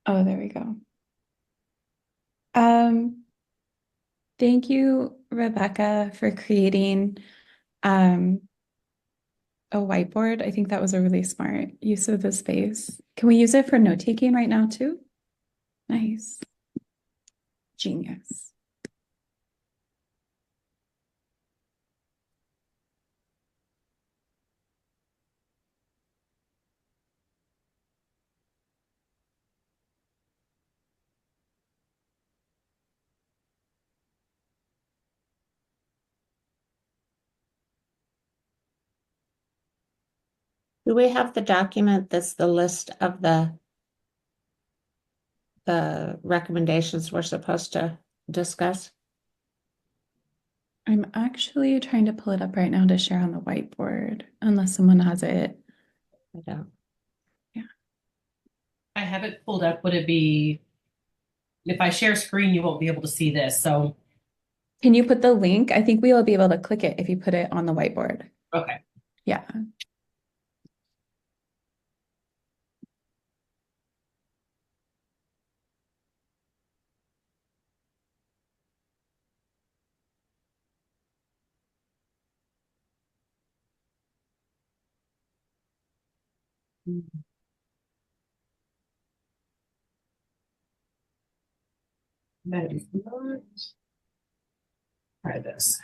Oh, there we go. Um, Thank you, Rebecca, for creating um, a whiteboard. I think that was a really smart use of the space. Can we use it for note taking right now too? Nice. Genius. Do we have the document that's the list of the recommendations we're supposed to discuss? I'm actually trying to pull it up right now to share on the whiteboard, unless someone has it. I don't. Yeah. I have it pulled up. Would it be, if I share screen, you won't be able to see this. So, Can you put the link? I think we will be able to click it if you put it on the whiteboard. okay. Yeah. That is not. Try this.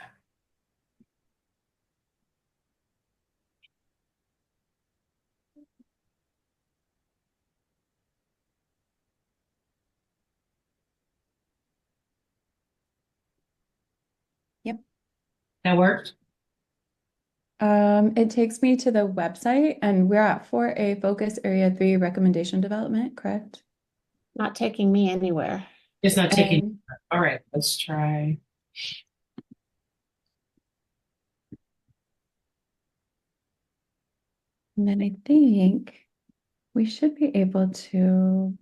Yep. That worked? It takes me to the website and we're at for a focus area 3 recommendation development, correct? Not taking me anywhere. It's not taking. And, All right, let's try. and then I think we should be able to,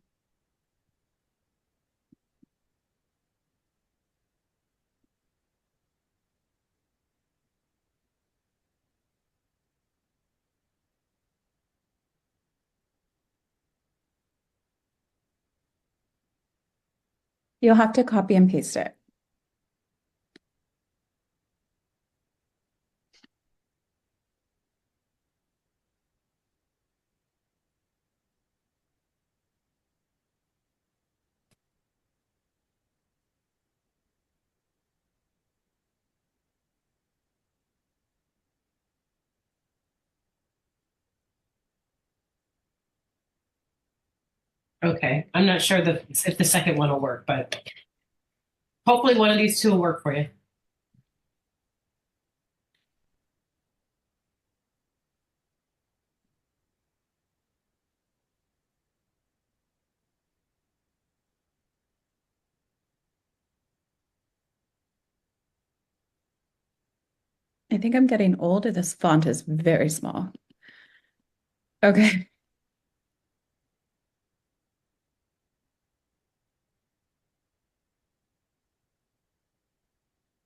you'll have to copy and paste it. Okay, I'm not sure that if the second one will work, but hopefully one of these two will work for you. I think I'm getting old. This font is very small. Okay,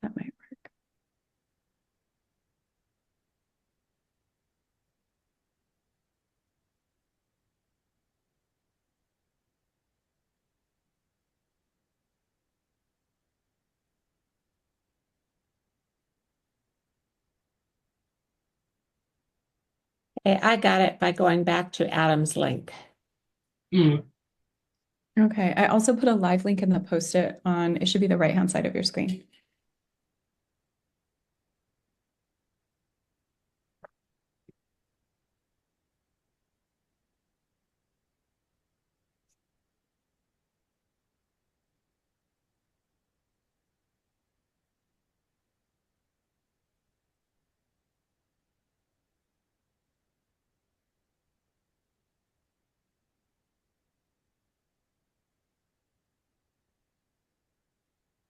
that might work. Okay, I got it by going back to Adam's link. Mm, Okay, I also put a live link in the post-it on, it should be the right-hand side of your screen.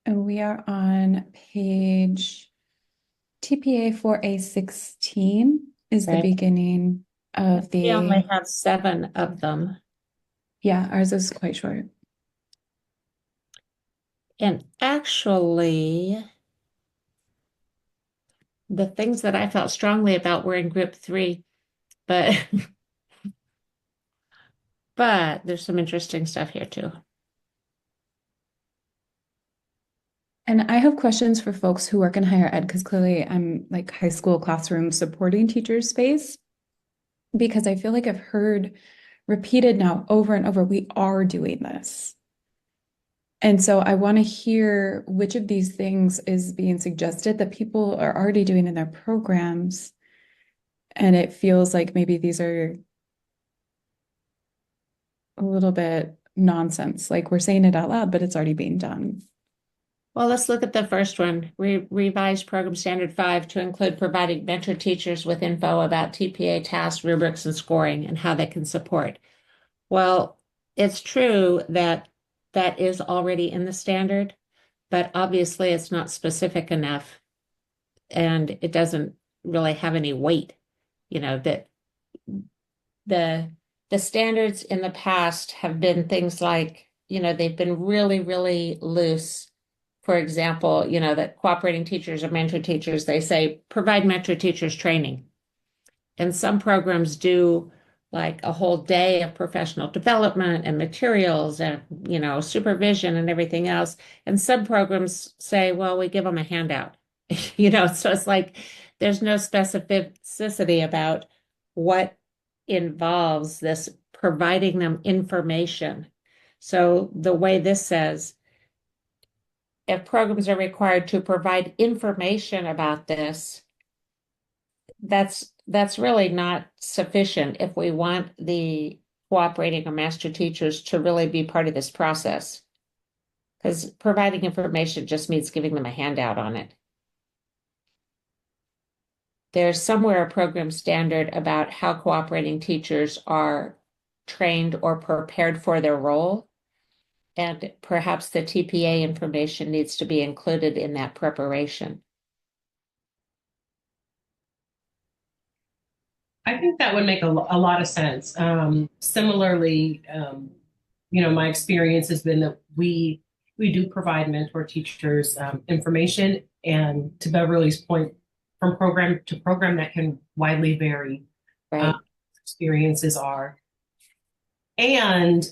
And we are on page TPA 4A16 is the Right. beginning of We only the, have 7 of them. yeah, ours is quite short. And actually, the things that I felt strongly about were in group 3, but but there's some interesting stuff here too. And I have questions for folks who work in higher ed because clearly I'm like high school classroom supporting teachers space because I feel like I've heard repeated now over and over, we are doing this. And so I want to hear which of these things is being suggested that people are already doing in their programs. And it feels like maybe these are a little bit nonsense. Like we're saying it out loud, but it's already being done. Well, let's look at the first one. Revise Program Standard 5 to include providing mentor teachers with info about TPA tasks, rubrics, and scoring and how they can support. Well, it's true that that is already in the standard, but obviously it's not specific enough and it doesn't really have any weight. You know, that the the standards in the past have been things like, they've been really, really loose. For example, that cooperating teachers or mentor teachers, they say provide mentor teachers training. And some programs do like a whole day of professional development and materials and, supervision and everything else. And some programs say, well, we give them a handout, so it's like there's no specificity about what involves this providing them information. So the way this says, if programs are required to provide information about this, that's really not sufficient if we want the cooperating or master teachers to really be part of this process. Because providing information just means giving them a handout on it. There's somewhere a program standard about how cooperating teachers are trained or prepared for their role. And perhaps the TPA information needs to be included in that preparation. I think that would make a lot of sense. Similarly, my experience has been that we do provide mentor teachers information, and to Beverly's point, from program to program, that can widely vary. Right. Experiences are, and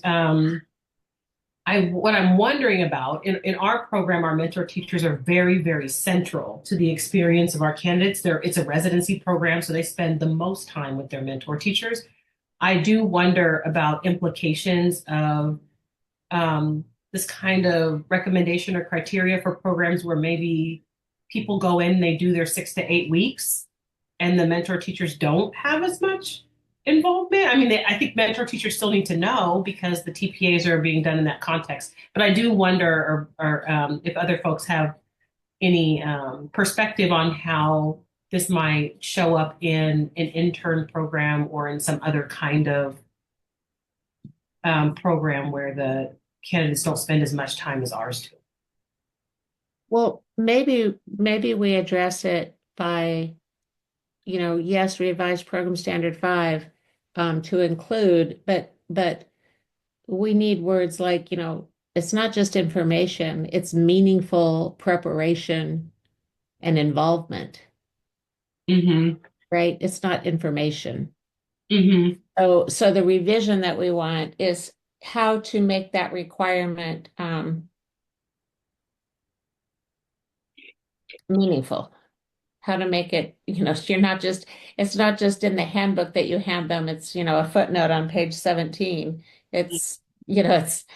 what I'm wondering about in our program, our mentor teachers are very, very central to the experience of our candidates. It's a residency program, so they spend the most time with their mentor teachers. I do wonder about implications of this kind of recommendation or criteria for programs where maybe people go in, they do their 6 to 8 weeks, and the mentor teachers don't have as much involvement. I mean, I think mentor teachers still need to know because the TPAs are being done in that context. But I do wonder, or if other folks have any perspective on how this might show up in an intern program or in some other kind of program where the candidates don't spend as much time as ours do. Well, maybe we address it by, yes, revise program standard 5 to include, but we need words like, it's not just information, it's meaningful preparation and involvement, Mm-hmm. right? It's not information. Mm-hmm. So the revision that we want is how to make that requirement meaningful. How to make it, it's not just in the handbook that you hand them, it's, a footnote on page 17. It's, it's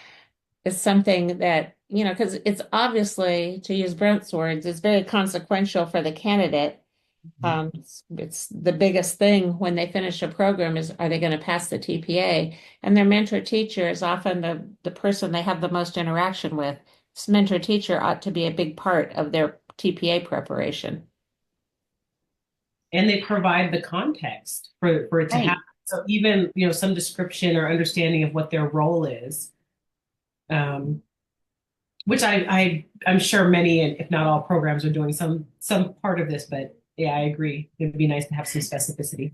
something that, because it's obviously, to use Brent's words, it's very consequential for the candidate. It's the biggest thing when they finish a program is, are they going to pass the TPA? And their mentor teacher is often the person they have the most interaction with. This mentor teacher ought to be a big part of their TPA preparation. And they provide the context for it to Right. happen. So even, some description or understanding of what their role is, which I'm sure many, if not all programs are doing some part of this, but yeah, I agree. It'd be nice to have some specificity.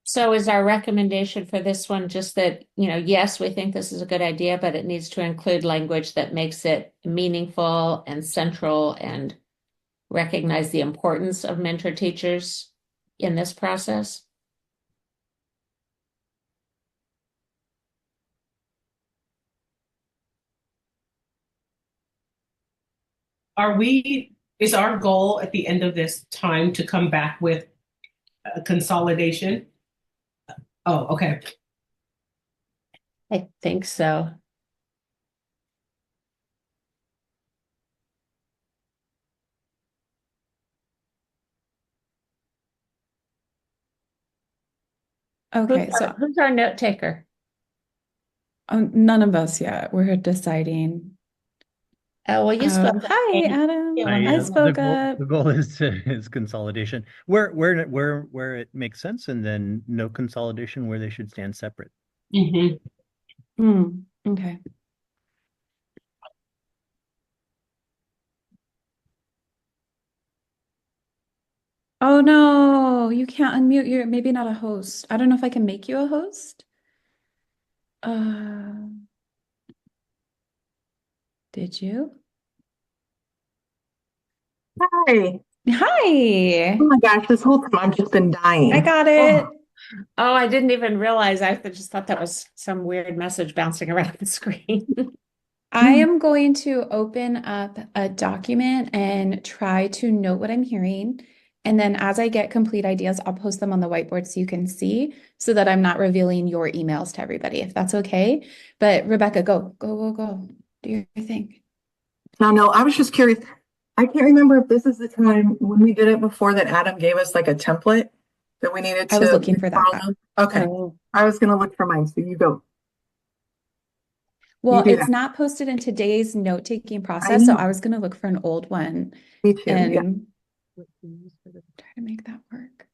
So is our recommendation for this one just that, yes, we think this is a good idea, but it needs to include language that makes it meaningful and central and recognize the importance of mentor teachers in this process? is our goal at the end of this time to come back with a consolidation? Oh, okay. I think so. Okay, so Who's our note taker? none of us yet. We're deciding. Oh, well, you spoke Oh, up, hi, Kate. You Adam. want I to spoke up. The goal is consolidation where it makes sense, and then no consolidation where they should stand separate. Mhm. Okay. Oh no, you can't unmute. You're maybe not a host. I don't know if I can make you a host. Uh, did you? Hi. Oh Hi, my gosh, this whole time I've just been I dying. got Oh, it. oh, I didn't even realize. I just thought that was some weird message bouncing around the screen. I am going to open up a document and try to note what I'm hearing. And then as I get complete ideas, I'll post them on the whiteboard so you can see so that I'm not revealing your emails to everybody, if that's okay. But Rebecca, go. Do your thing. No, I was just curious. I can't remember if this is the time when we did it before that Adam gave us like a template that we needed I was to looking for that. follow. Okay. Oh, I was gonna look for mine, so you go. You Well, do it's that. not posted in today's note-taking I process, so I know. was going to look for an old one Me too. Yeah. and try to make that work.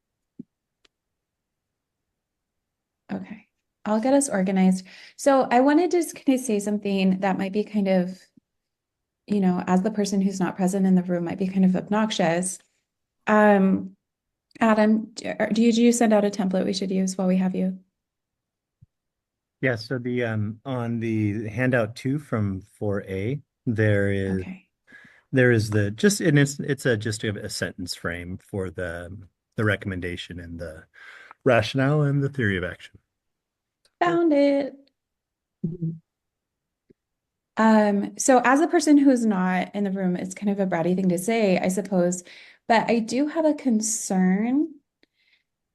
Okay, I'll get us organized. So I wanted to just kind of say something that might be kind of, as the person who's not present in the room, might be kind of obnoxious. Um, Adam, did you send out a template we should use while we have you? Yeah, so the on the handout 2 from 4A, Okay. there is the just and it's a just a sentence frame for the recommendation and the rationale and the theory of action. Found it. mhm. So as a person who's not in the room, it's kind of a bratty thing to say, I suppose, but I do have a concern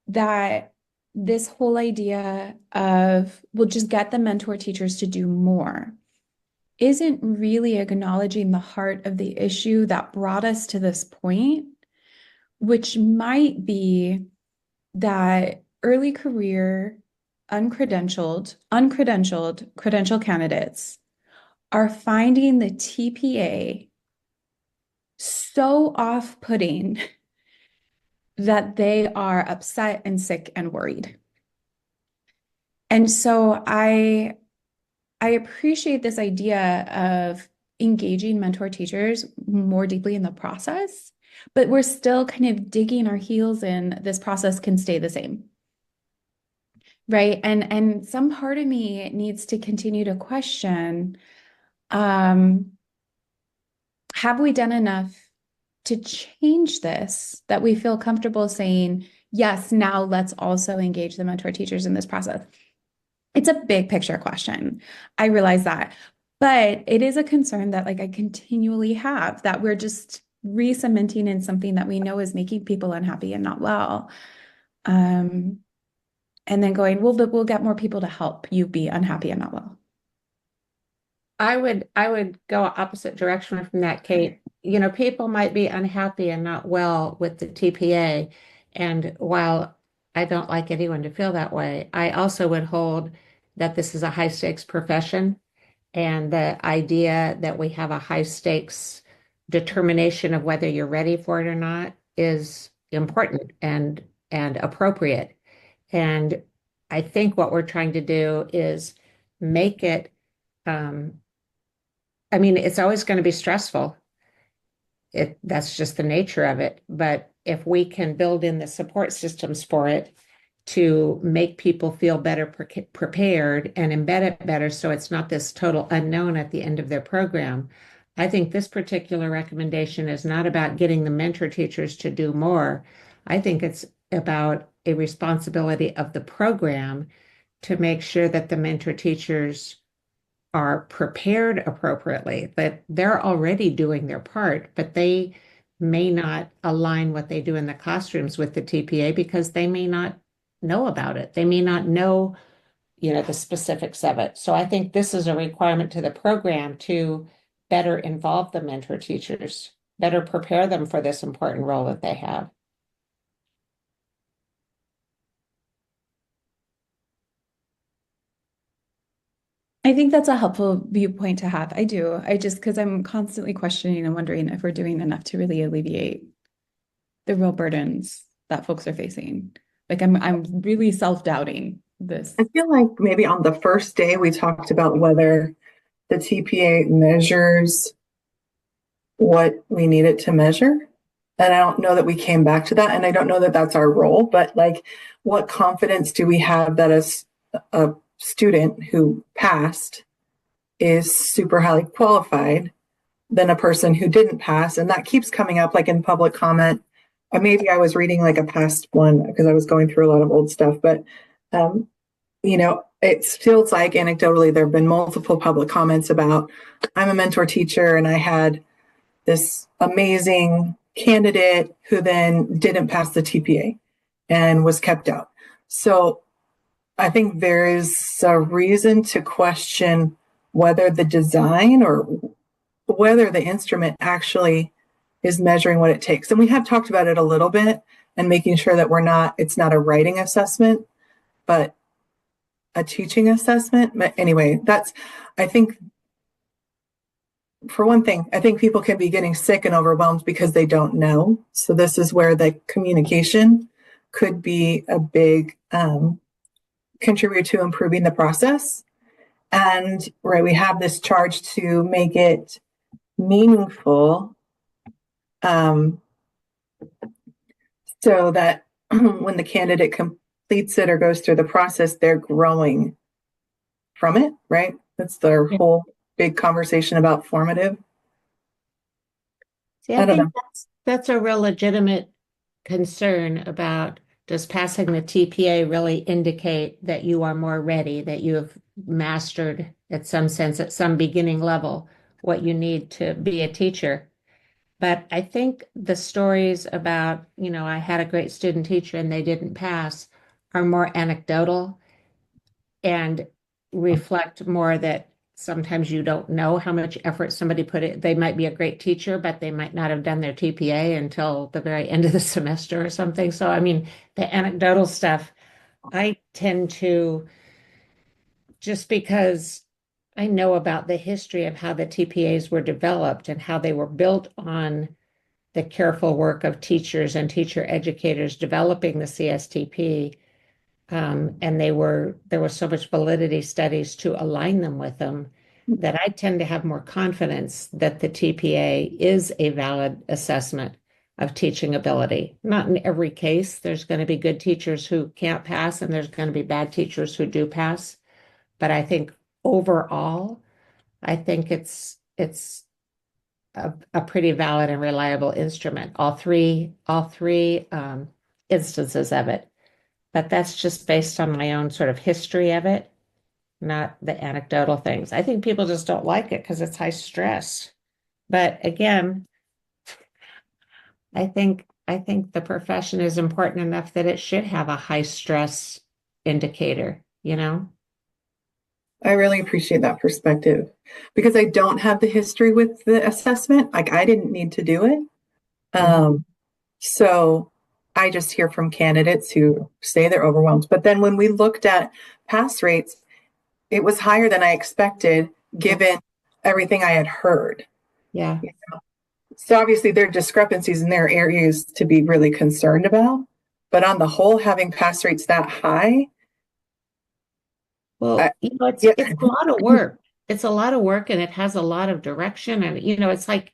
that this whole idea of we'll just get the mentor teachers to do more isn't really acknowledging the heart of the issue that brought us to this point, which might be that early career, credential candidates are finding the TPA so off-putting that they are upset and sick and worried. And so I appreciate this idea of engaging mentor teachers more deeply in the process, but we're still kind of digging our heels in this process can stay the same. Right. And some part of me needs to continue to question, um, have we done enough to change this that we feel comfortable saying, yes, now let's also engage the mentor teachers in this process? It's a big picture question. I realize that. But it is a concern that like I continually have that we're just re-cementing in something that we know is making people unhappy and not well. Um, and then going, well, but we'll get more people to help you be unhappy and not well. I would go opposite direction from that, Kate. You know, people might be unhappy and not well with the TPA. And while I don't like anyone to feel that way, I also would hold that this is a high stakes profession. And the idea that we have a high stakes determination of whether you're ready for it or not is important and appropriate. And I think what we're trying to do is make it I mean, it's always going to be stressful. That's just the nature of it. But if we can build in the support systems for it to make people feel better prepared and embed it better so it's not this total unknown at the end of their program, I think this particular recommendation is not about getting the mentor teachers to do more. I think it's about a responsibility of the program to make sure that the mentor teachers are prepared appropriately, that they're already doing their part, but they may not align what they do in the classrooms with the TPA because they may not know about it. They may not know, the specifics of it. So I think this is a requirement to the program to better involve the mentor teachers, better prepare them for this important role that they have. I think that's a helpful viewpoint to have. I do. I just, because I'm constantly questioning and wondering if we're doing enough to really alleviate the real burdens that folks are facing. Like I'm really self-doubting this. I feel like maybe on the first day we talked about whether the TPA measures what we need it to measure. And I don't know that we came back to that. And I don't know that that's our role, but like, what confidence do we have that a student who passed is super highly qualified than a person who didn't pass? And that keeps coming up like in public comment. Maybe I was reading like a past one because I was going through a lot of old stuff, but um, it feels like anecdotally there have been multiple public comments about I'm a mentor teacher and I had this amazing candidate who then didn't pass the TPA and was kept out. So I think there is a reason to question whether the design or whether the instrument actually is measuring what it takes. And we have talked about it a little bit and making sure that it's not a writing assessment, but a teaching assessment. But anyway, I think, for one thing, I think people can be getting sick and overwhelmed because they don't know. So this is where the communication could be a big contributor to improving the process. And right, we have this charge to make it meaningful, so that when the candidate completes it or goes through the process, they're growing from it, right? That's their whole big conversation about formative. See, I I don't think know. that's a real legitimate concern about, does passing the TPA really indicate that you are more ready, that you have mastered, at some sense, at some beginning level, what you need to be a teacher. But I think the stories about, I had a great student teacher and they didn't pass are more anecdotal and reflect more that sometimes you don't know how much effort somebody put in. They might be a great teacher, but they might not have done their TPA until the very end of the semester or something. So, I mean, the anecdotal stuff, I tend to, just because I know about the history of how the TPAs were developed and how they were built on the careful work of teachers and teacher educators developing the CSTP. And there was so much validity studies to align them with them, that I tend to have more confidence that the TPA is a valid assessment of teaching ability. Not in every case. There's going to be good teachers who can't pass, and there's going to be bad teachers who do pass. But I think overall, I think it's a pretty valid and reliable instrument. All three instances of it. But that's just based on my own sort of history of it, not the anecdotal things. I think people just don't like it because it's high stress. But again, I think the profession is important enough that it should have a high stress indicator, you know? I really appreciate that perspective because I don't have the history with the assessment. Like I didn't need to do it. So I just hear from candidates who say they're overwhelmed. But then when we looked at pass rates, it was higher than I expected given everything I had heard. Yeah. So obviously there are discrepancies in their areas to be really concerned about. But on the whole, having pass rates that high, Well, yeah, it's a lot of work. It's a lot of work and it has a lot of direction. And, it's like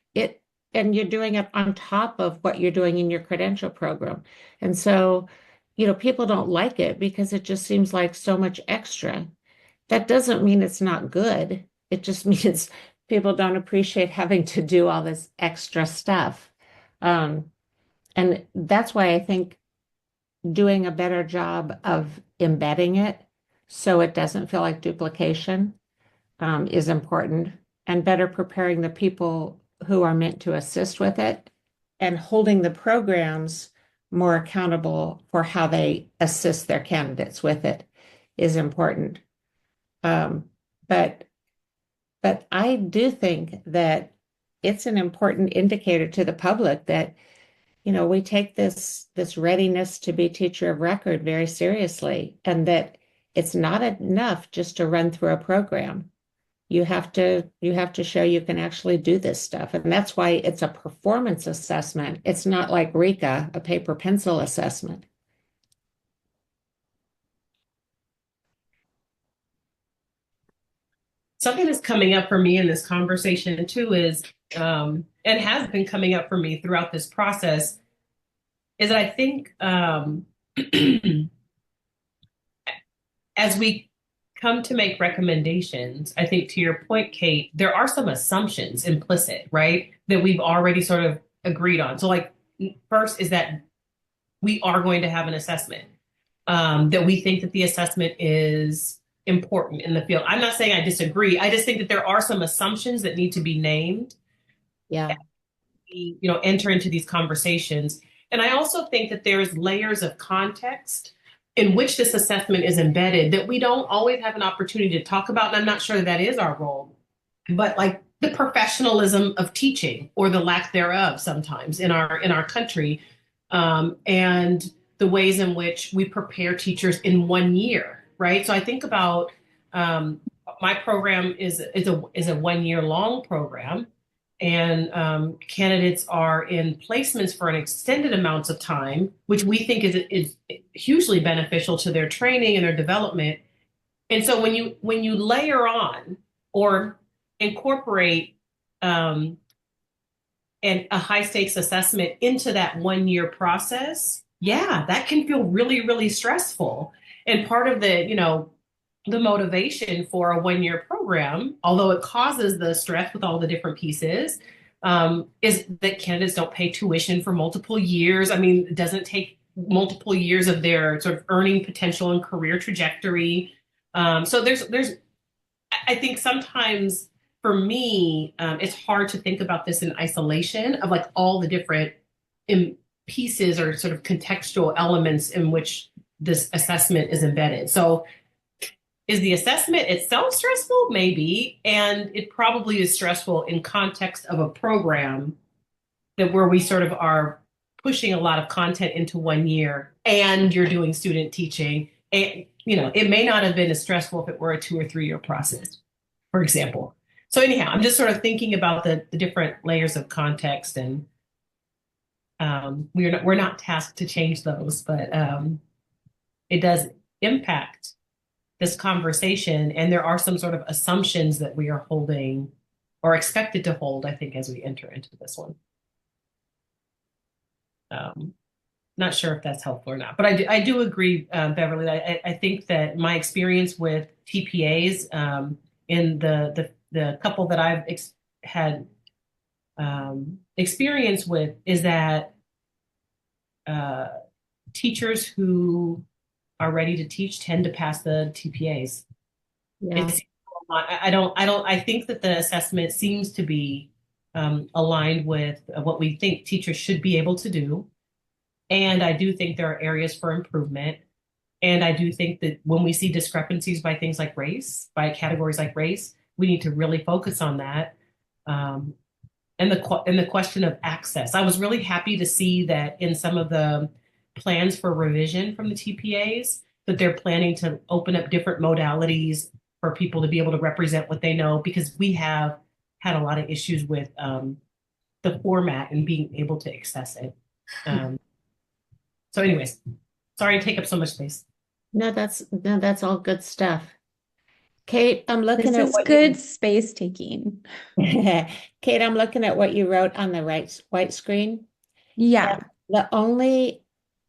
and you're doing it on top of what you're doing in your credential program. And so, people don't like it because it just seems like so much extra. That doesn't mean it's not good. It just means people don't appreciate having to do all this extra stuff. Um, and that's why I think doing a better job of embedding it so it doesn't feel like duplication, is important, and better preparing the people who are meant to assist with it, and holding the programs more accountable for how they assist their candidates with it is important. Um, but but I do think that it's an important indicator to the public that, we take this readiness to be teacher of record very seriously, and that it's not enough just to run through a program. You have to show you can actually do this stuff. And that's why it's a performance assessment. It's not like RECA, a paper pencil assessment. Something that's coming up for me in this conversation too is, and has been coming up for me throughout this process, is that I think as we come to make recommendations, I think to your point, Kate, there are some assumptions implicit, right? That we've already sort of agreed on. So, like, first is that we are going to have an assessment, that we think that the assessment is important in the field. I'm not saying I disagree. I just think that there are some assumptions that need to be named. Yeah. Enter into these conversations. And I also think that there's layers of context in which this assessment is embedded that we don't always have an opportunity to talk about. And I'm not sure that is our role, but like the professionalism of teaching or the lack thereof sometimes in our country, and the ways in which we prepare teachers in 1 year, right? So I think about, my program is a 1 year long program, and candidates are in placements for an extended amounts of time, which we think is hugely beneficial to their training and their development. And so when you layer on or incorporate, and a high stakes assessment into that 1 year process, yeah, that can feel really, really stressful. And part of the motivation for a 1 year program, although it causes the stress with all the different pieces, is that candidates don't pay tuition for multiple years. I mean, it doesn't take multiple years of their sort of earning potential and career trajectory. So I think sometimes for me, it's hard to think about this in isolation of like all the different pieces or sort of contextual elements in which this assessment is embedded. So is the assessment itself stressful? Maybe. And it probably is stressful in context of a program where we sort of are pushing a lot of content into 1 year and you're doing student teaching. And, it may not have been as stressful if it were a 2 or 3 year process, for example. So anyhow, I'm just sort of thinking about the different layers of context, and we're not tasked to change those, but it does impact this conversation, and there are some sort of assumptions that we are holding or expected to hold, I think, as we enter into this one. Not sure if that's helpful or not, but I do agree, Beverly. I think that my experience with TPAs, in the couple that I've had experience with, is that teachers who are ready to teach tend to pass the TPAs. Yeah. I think that the assessment seems to be aligned with what we think teachers should be able to do. And I do think there are areas for improvement. And I do think that when we see discrepancies by things like race, by categories like race, we need to really focus on that. And the question of access. I was really happy to see that in some of the plans for revision from the TPAs, that they're planning to open up different modalities for people to be able to represent what they know, because we have had a lot of issues with the format and being able to access it. So anyways, sorry to take up so much space. No, that's all good stuff. Kate, I'm looking This at is what good space taking. Kate, I'm looking at what you wrote on the white screen. Yeah. The only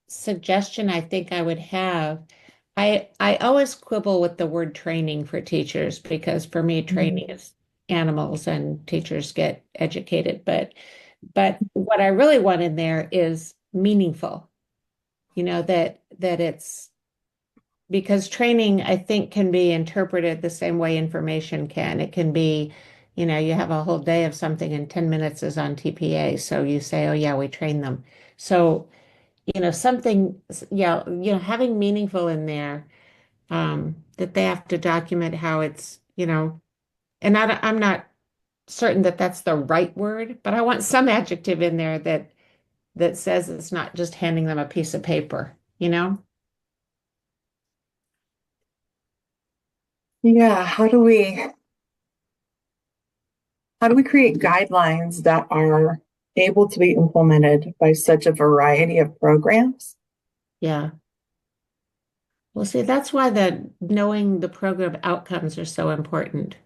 suggestion I think I would have, I always quibble with the word training for teachers, because for me, training is animals and teachers get educated. But what I really want in there is meaningful. That it's because training, I think, can be interpreted the same way information can. It can be, you have a whole day of something and 10 minutes is on TPA. So you say, oh, yeah, we train them. So, something, yeah, having meaningful in there, that they have to document how it's, and I'm not certain that that's the right word, but I want some adjective in there that says it's not just handing them a piece of paper, Yeah, how do we create guidelines that are able to be implemented by such a variety of programs? Yeah. Well, see, that's why knowing the program outcomes are so important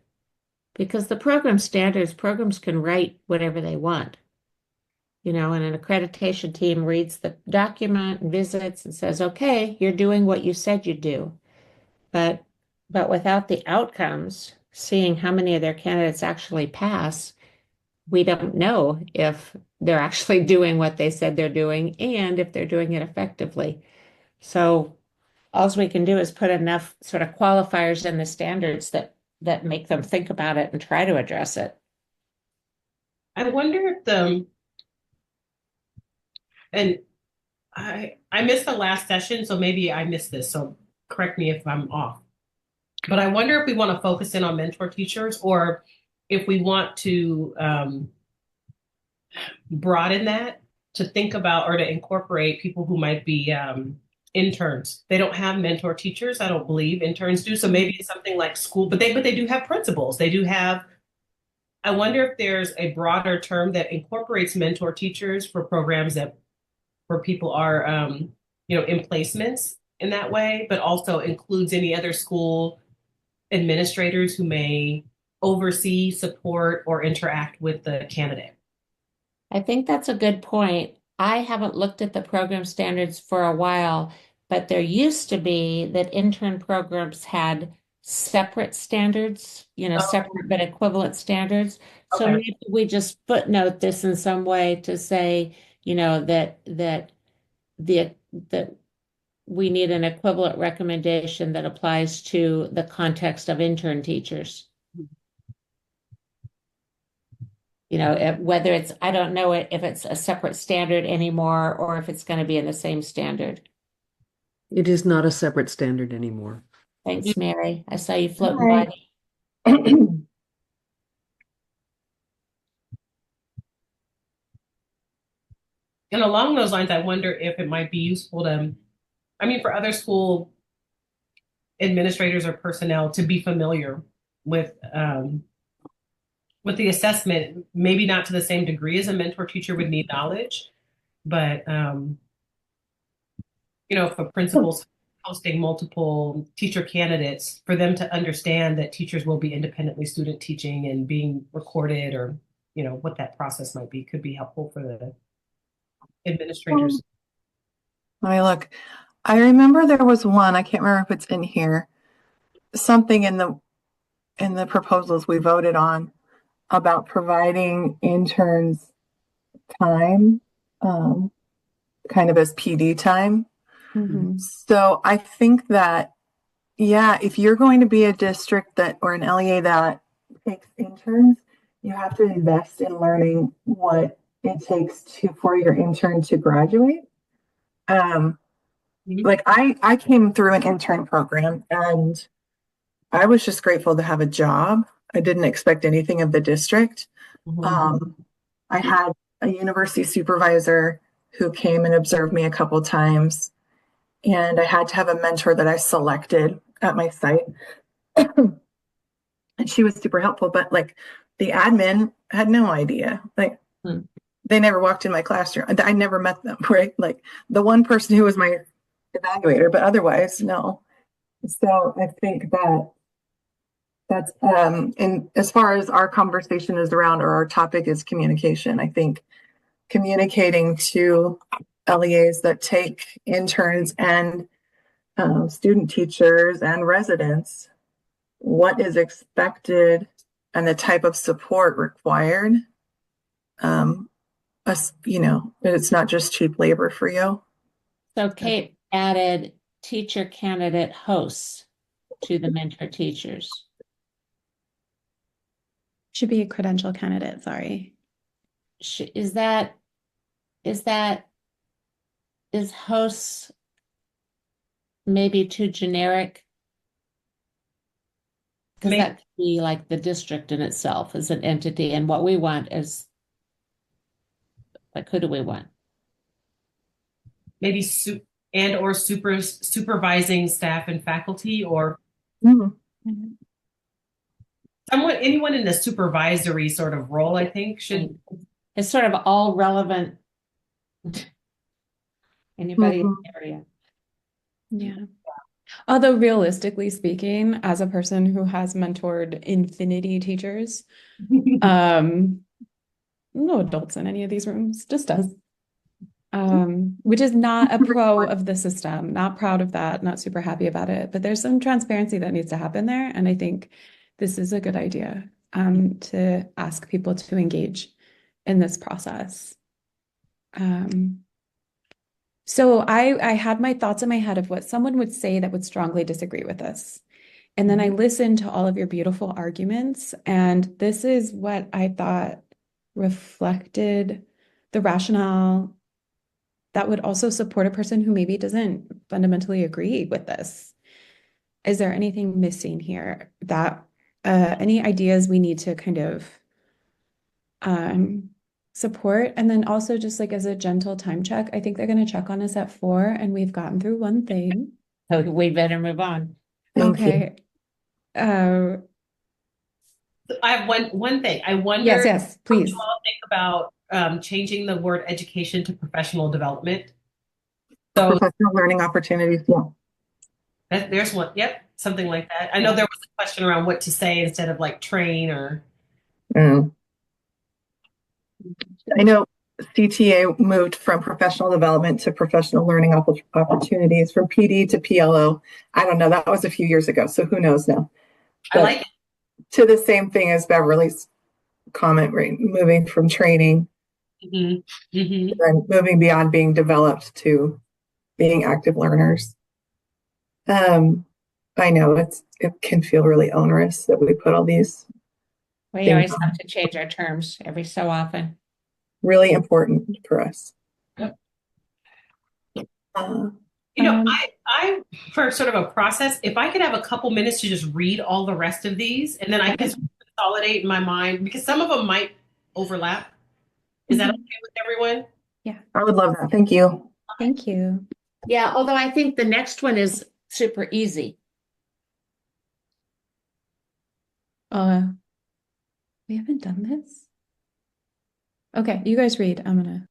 because the program standards, programs can write whatever they want, and an accreditation team reads the document and visits and says, okay, you're doing what you said you'd do. But without the outcomes, seeing how many of their candidates actually pass, we don't know if they're actually doing what they said they're doing and if they're doing it effectively. So all we can do is put enough sort of qualifiers in the standards that make them think about it and try to address it. I wonder if and I missed the last session, so maybe I missed this, so correct me if I'm off. But I wonder if we want to focus in on mentor teachers or if we want to broaden that to think about or to incorporate people who might be interns. They don't have mentor teachers, I don't believe interns do. So maybe it's something like school, but they do have principals. They do have. I wonder if there's a broader term that incorporates mentor teachers for programs that where people are in placements in that way, but also includes any other school administrators who may oversee, support, or interact with the candidate. I think that's a good point. I haven't looked at the program standards for a while, but there used to be that intern programs had separate standards, Oh, separate but equivalent standards. So okay. maybe we just footnote this in some way to say, that the that we need an equivalent recommendation that applies to the context of intern teachers. Whether it's, I don't know if it's a separate standard anymore or if it's going to be in the same standard. It is not a separate standard anymore. Thanks, Mary. I saw you floating Right. by. And along those lines, I wonder if it might be useful for other school administrators or personnel to be familiar with the assessment, maybe not to the same degree as a mentor teacher would need knowledge, but if a principal's hosting multiple teacher candidates, for them to understand that teachers will be independently student teaching and being recorded or, what that process might be could be helpful for the administrators. Let me look. I remember there was one, I can't remember if it's in here, something in the proposals we voted on about providing interns time, kind of as PD time. Mhm. So I think that, yeah, if you're going to be a district that or an LEA that takes interns, you have to invest in learning what it takes for your intern to graduate. Mhm. Like I came through an intern program and I was just grateful to have a job. I didn't expect anything of the district. Mhm. I had a university supervisor who came and observed me a couple times, and I had to have a mentor that I selected at my site. And she was super helpful, but like the admin had no idea. Like Mhm. they never walked in my classroom. I never met them, right? Like the one person who was my evaluator, but otherwise, no. So I think that that's and as far as our conversation is around or our topic is communication, I think communicating to LEAs that take interns and student teachers and residents what is expected and the type of support required. Us, it's not just cheap labor for you. So Kate added teacher candidate hosts to the mentor teachers. Should be a credential candidate, sorry. Is that is hosts maybe too generic? Because Maybe, that could be like the district in itself as an entity, and what we want is like, who do we want? maybe and or supervising staff and faculty, or Mhm. Mhm. someone, anyone in the supervisory sort of role, I think should. It's sort of all relevant. Anybody in Mhm. the area? Yeah. Although realistically speaking, as a person who has mentored infinity teachers, um, no adults in any of these rooms, just us. Which is not a pro of the system, not proud of that, not super happy about it. But there's some transparency that needs to happen there. And I think this is a good idea to ask people to engage in this process. Um, so I had my thoughts in my head of what someone would say that would strongly disagree with this. And then I listened to all of your beautiful arguments, and this is what I thought reflected the rationale that would also support a person who maybe doesn't fundamentally agree with this. Is there anything missing here that any ideas we need to kind of um, support? And then also just like as a gentle time check, I think they're going to check on us at 4 and we've gotten through one thing. So we better move on. Thank you. Okay. Uh, I have one thing. I yes, wonder yes, what you please. all think about changing the word education to professional development. So Professional learning opportunities. Yeah. there's one. Yep, something like that. I know there was a question around what to say instead of like train or. Mm. I know CTA moved from professional development to professional learning opportunities, from PD to PLO. I don't know. That was a few years ago, so who knows now? I But like it. to the same thing as Beverly's comment, right? Moving from training Hmm. Hmm. and moving beyond being developed to being active learners. Um, I know it can feel really onerous that we put all these We things always have to change our terms every so often. really important for us. Yep. Uh, Um, I for sort of a process, if I could have a couple minutes to just read all the rest of these, and then I can consolidate in my mind because some of them might overlap. Is that mhm. okay with everyone? Yeah, I would love that. Thank you. thank you. Yeah, although I think the next one is super easy. Uh, we haven't done this. Okay, you guys read. I'm gonna.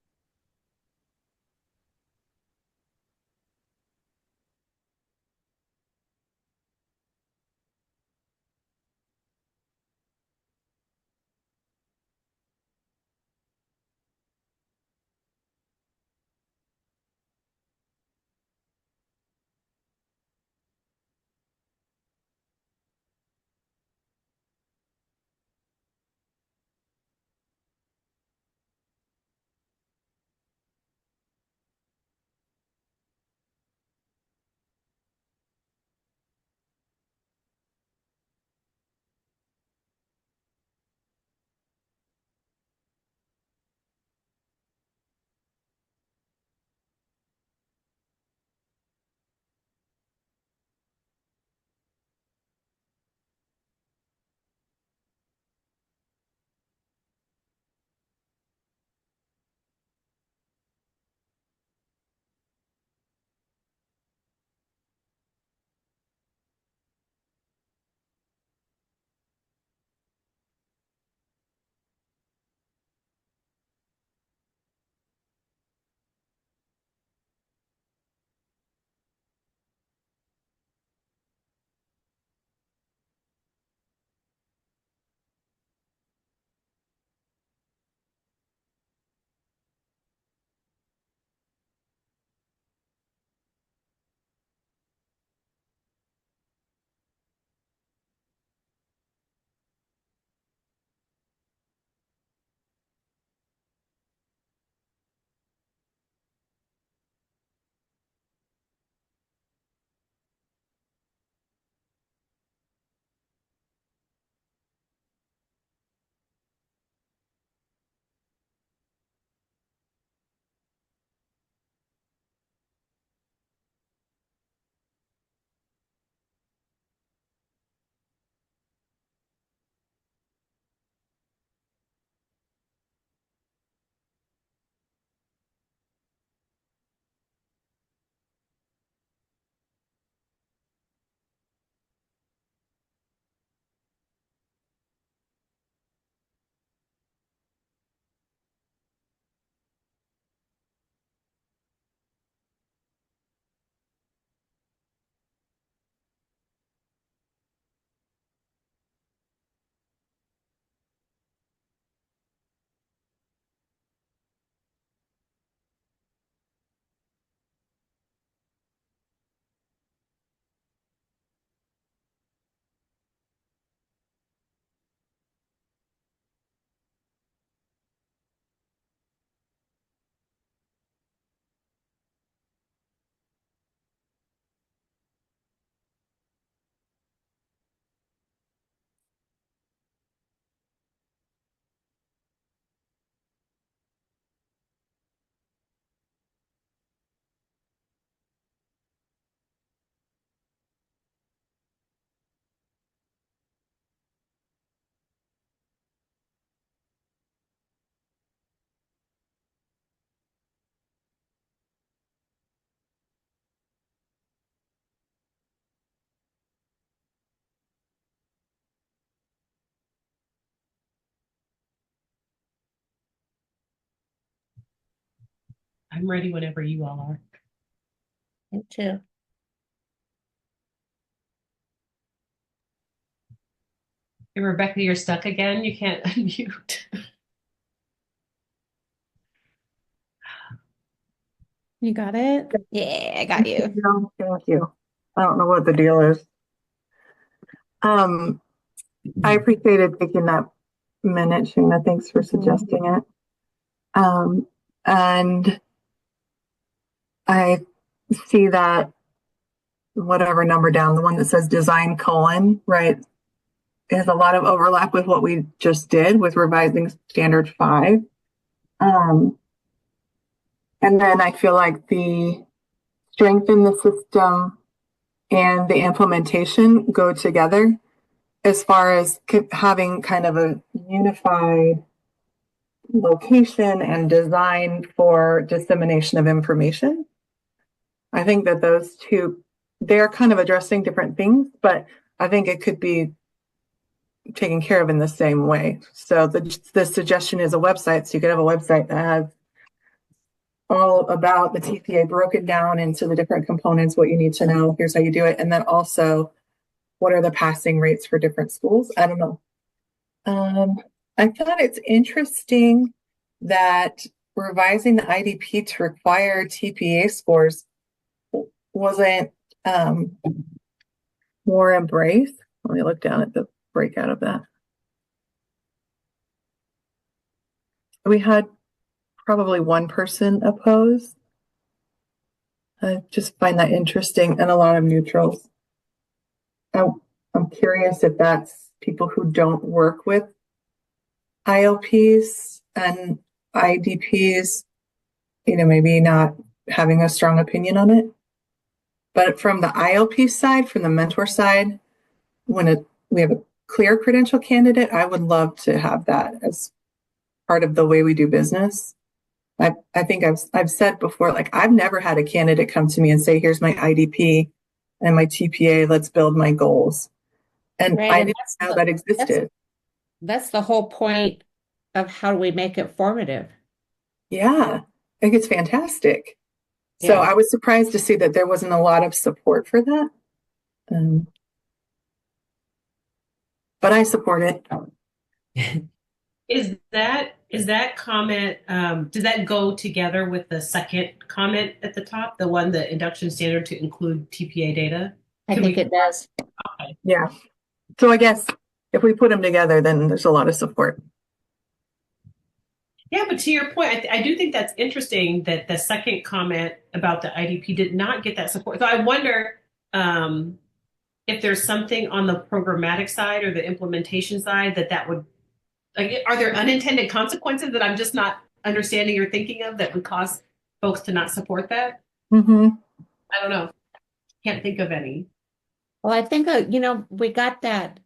I'm ready whenever you all are. Me too. Hey, Rebecca, you're stuck again. You can't unmute. You got it? Yeah, I got you. No, thank you. I don't know what the deal is. I appreciated taking that minute, Shana. Thanks for suggesting it. And I see that whatever number down, the one that says design colon, right? It has a lot of overlap with what we just did with revising standard 5. And then I feel like the strengthen the system and the implementation go together as far as having kind of a unified location and design for dissemination of information. I think that those two, they're kind of addressing different things, but I think it could be taken care of in the same way. So the suggestion is a website. So you could have a website that has all about the TPA broken down into the different components, what you need to know. Here's how you do it. And then also, what are the passing rates for different schools? I don't know. I thought it's interesting that revising the IDP to require TPA scores wasn't more embraced. Let me look down at the breakout of that. We had probably one person opposed. I just find that interesting, and a lot of neutrals. I'm curious if that's people who don't work with ILPs and IDPs, maybe not having a strong opinion on it. But from the ILP side, from the mentor side, when we have a clear credential candidate, I would love to have that as part of the way we do business. I think I've said before, like I've never had a candidate come to me and say, here's my IDP and my TPA, let's build my goals. And Right, I and didn't know that existed. that's the whole point of how do we make it formative. Yeah, I think it's fantastic. So Yeah. I was surprised to see that there wasn't a lot of support for that. But I support it. Is that comment, does that go together with the second comment at the top, the one, the induction standard to include TPA data? I think it does. Okay. Yeah. So I guess if we put them together, then there's a lot of support. Yeah, but to your point, I do think that's interesting that the second comment about the IDP did not get that support. So I wonder if there's something on the programmatic side or the implementation side that would, like, are there unintended consequences that I'm just not understanding or thinking of that would cause folks to not support that? Mm-hmm. I don't know. Can't think of any. Well, I think, we got that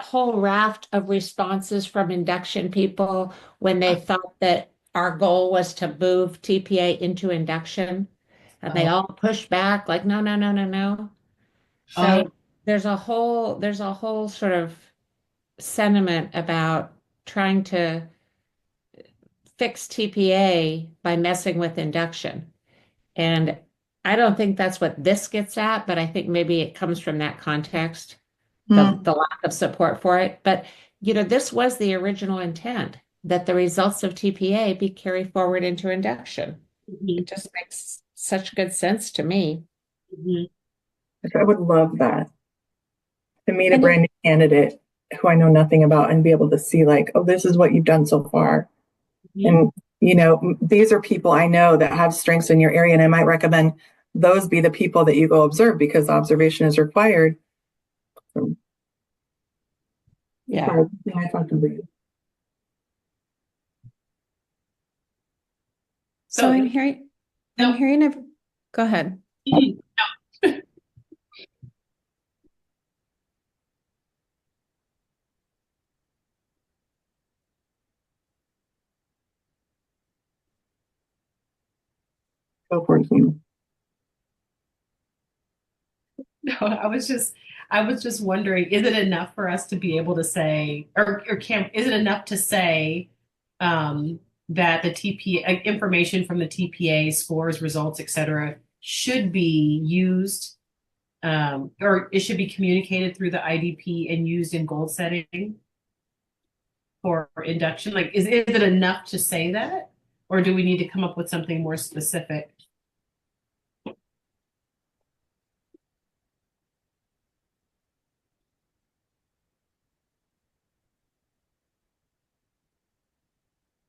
whole raft of responses from induction people when they thought that our goal was to move TPA into induction. And they all pushed back like, no, no, no, no, no. Oh, So there's a whole sort of sentiment about trying to fix TPA by messing with induction. And I don't think that's what this gets at, but I think maybe it comes from that context, the lack of support for it. But this was the original intent, that the results of TPA be carried forward into induction. mhm, It just makes such good sense to me. mhm. I would love that, to meet a And brand new candidate who I know nothing about and be able to see like, oh, this is what you've done so far. And, these are people I know that have strengths in your area, and I might recommend those be the people that you go observe because observation is required. Yeah. Sorry, I talked to you. so I'm No. hearing of, go ahead. Mhm. Go for it, Tina. No, I was just wondering, is it enough for us to be able to say, or is it enough to say, um, that the TPA information from the TPA scores, results, etc., should be used or it should be communicated through the IDP and used in goal setting for induction? Like, is it enough to say that, or do we need to come up with something more specific?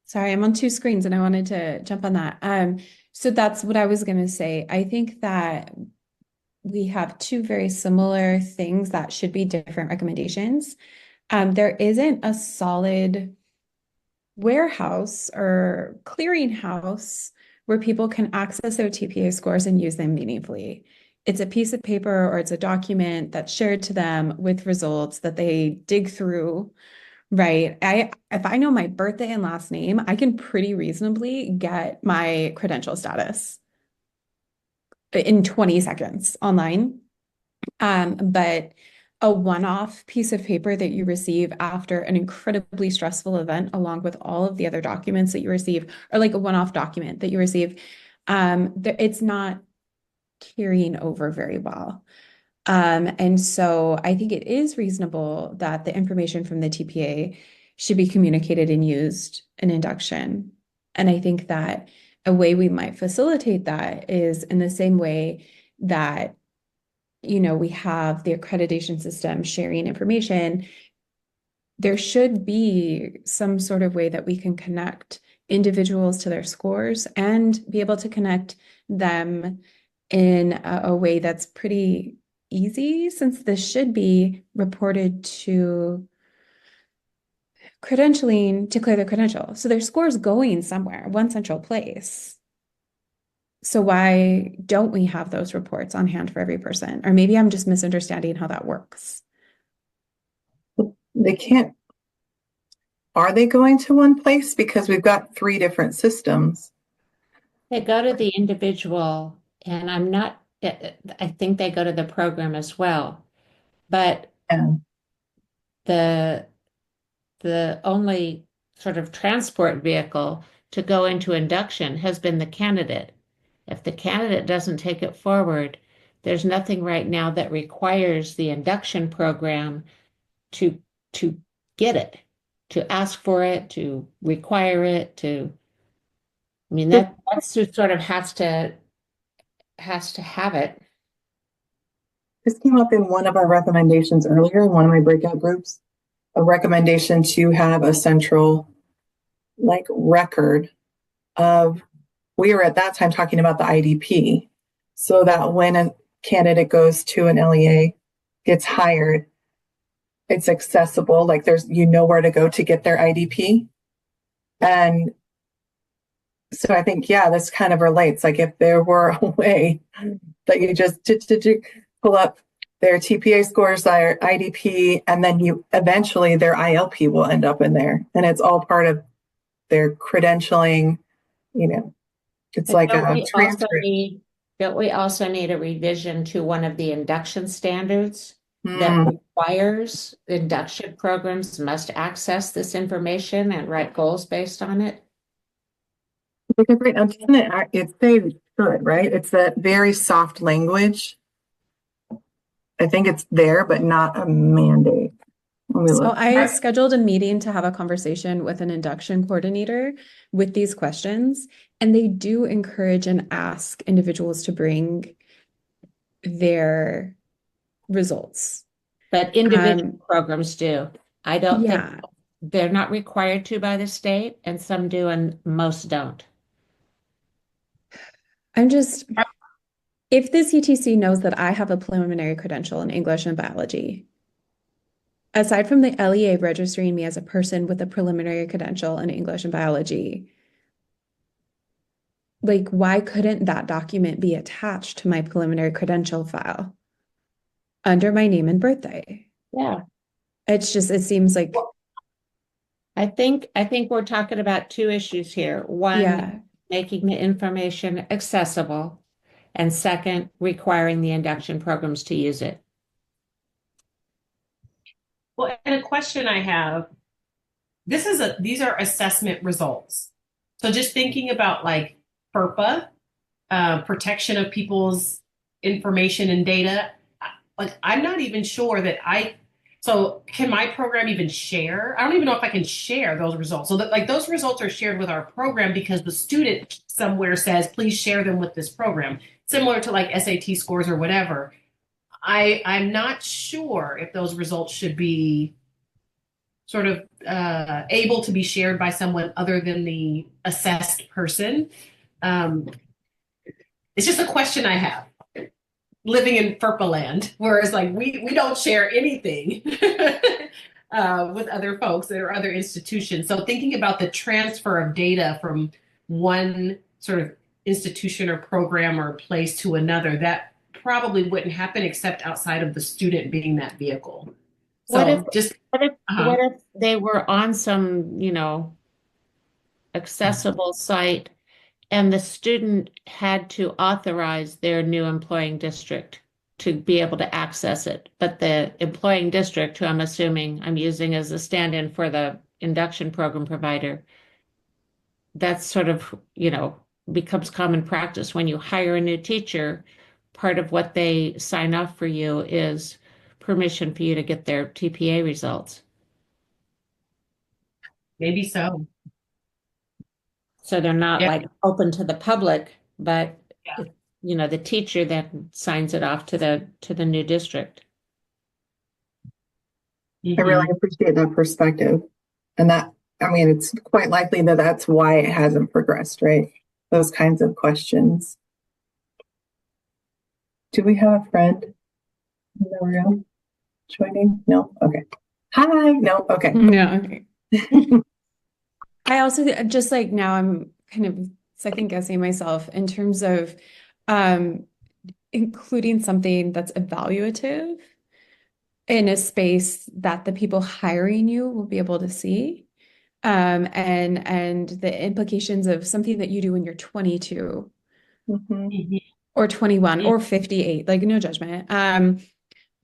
Sorry, I'm on two screens and I wanted to jump on that. So that's what I was going to say. I think that we have two very similar things that should be different recommendations. There isn't a solid warehouse or clearinghouse where people can access their TPA scores and use them meaningfully. It's a piece of paper or it's a document that's shared to them with results that they dig through. Right. If I know my birthday and last name, I can pretty reasonably get my credential status in 20 seconds online. But a one-off piece of paper that you receive after an incredibly stressful event, along with all of the other documents that you receive, or like a one-off document that you receive, it's not carrying over very well. And so I think it is reasonable that the information from the TPA should be communicated and used in induction. And I think that a way we might facilitate that is in the same way that, we have the accreditation system sharing information. There should be some sort of way that we can connect individuals to their scores and be able to connect them in a way that's pretty easy, since this should be reported to credentialing to clear their credential. So their score's going somewhere, one central place. So why don't we have those reports on hand for every person? Or maybe I'm just misunderstanding how that works. They can't. Are they going to one place? Because we've got 3 different systems. They go to the individual, and I think they go to the program as well. But And the only sort of transport vehicle to go into induction has been the candidate. If the candidate doesn't take it forward, there's nothing right now that requires the induction program to to get it, to ask for it, to require it, I mean that's who sort of has to have it. this came up in one of our recommendations earlier in one of my breakout groups, a recommendation to have a central record of, we were at that time talking about the IDP, so that when a candidate goes to an LEA, gets hired, it's accessible, like there's where to go to get their IDP. And so I think, yeah, this kind of relates. Like if there were a way that you just pull up their TPA scores, their IDP, and then eventually their ILP will end up in there. And it's all part of their credentialing, it's But like a transcript. don't we also need a revision to one of the induction standards that Mm. requires induction programs must access this information and write goals based on it? Because right now, doesn't it says should, right? It's that very soft language. I think it's there, but not a mandate. Let me So look. I scheduled a meeting to have a conversation with an induction coordinator with these questions, and they do encourage and ask individuals to bring their results. But individual programs do. I don't think Yeah, they're not required to by the state, and some do and most don't. if the CTC knows that I have a preliminary credential in English and biology, aside from the LEA registering me as a person with a preliminary credential in English and biology, why couldn't that document be attached to my preliminary credential file under my name and birthday? Yeah. It seems like, I think we're talking about two issues here. One, yeah. making the information accessible, and second, requiring the induction programs to use it. Well, and a question I have, these are assessment results. So just thinking about like FERPA, protection of people's information and data. Like I'm not even sure that so can my program even share? I don't even know if I can share those results. So that like those results are shared with our program because the student somewhere says, please share them with this program. Similar to like SAT scores or whatever. I'm not sure if those results should be sort of able to be shared by someone other than the assessed person. Um, it's just a question I have living in FERPA land, whereas like we don't share anything with other folks or other institutions. So thinking about the transfer of data from one sort of institution or program or place to another, that probably wouldn't happen except outside of the student being that vehicle. What if So just what if they were on some, accessible site and the student had to authorize their new employing district to be able to access it, but the employing district, who I'm assuming I'm using as a stand-in for the induction program provider, that's sort of, becomes common practice when you hire a new teacher. Part of what they sign off for you is permission for you to get their TPA results. maybe so. So they're not Yeah. like open to the public, but Yeah. the teacher then signs it off to the new district. I really Mhm. appreciate that perspective. And that, I mean, it's quite likely that that's why it hasn't progressed, right? Those kinds of questions. Do we have a friend in the room joining? No? Okay. Hi. No? Okay. No, okay. I also just like now I'm kind of second guessing myself in terms of um, including something that's evaluative in a space that the people hiring you will be able to see. And the implications of something that you do when you're 22 Mhm. Mhm. or 21 or 58, like no judgment,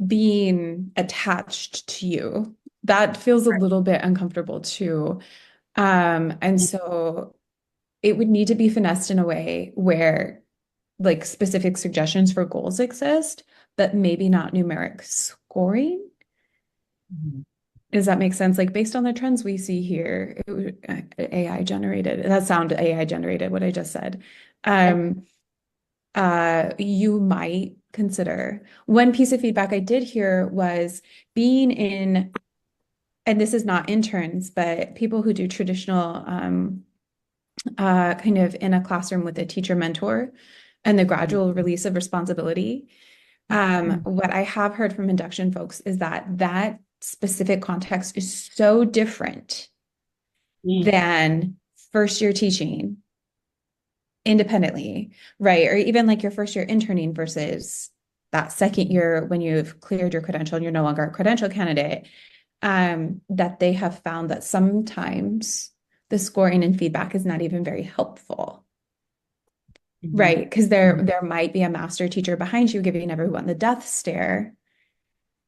being attached to you. That feels a little bit uncomfortable too. And so it would need to be finessed in a way where like specific suggestions for goals exist, but maybe not numeric scoring. Mhm. Does that make sense? Like based on the trends we see here, AI generated, that sound AI generated what I just said. Um, you might consider one piece of feedback I did hear was being in, and this is not interns, but people who do traditional kind of in a classroom with a teacher mentor and the gradual release of responsibility. What I have heard from induction folks is that that specific context is so different Mhm. than first year teaching independently, right? Or even like your first year interning versus that second year when you've cleared your credential and you're no longer a credential candidate, that they have found that sometimes the scoring and feedback is not even very helpful. Mhm. Right, because there might be a master teacher behind you giving everyone the death stare,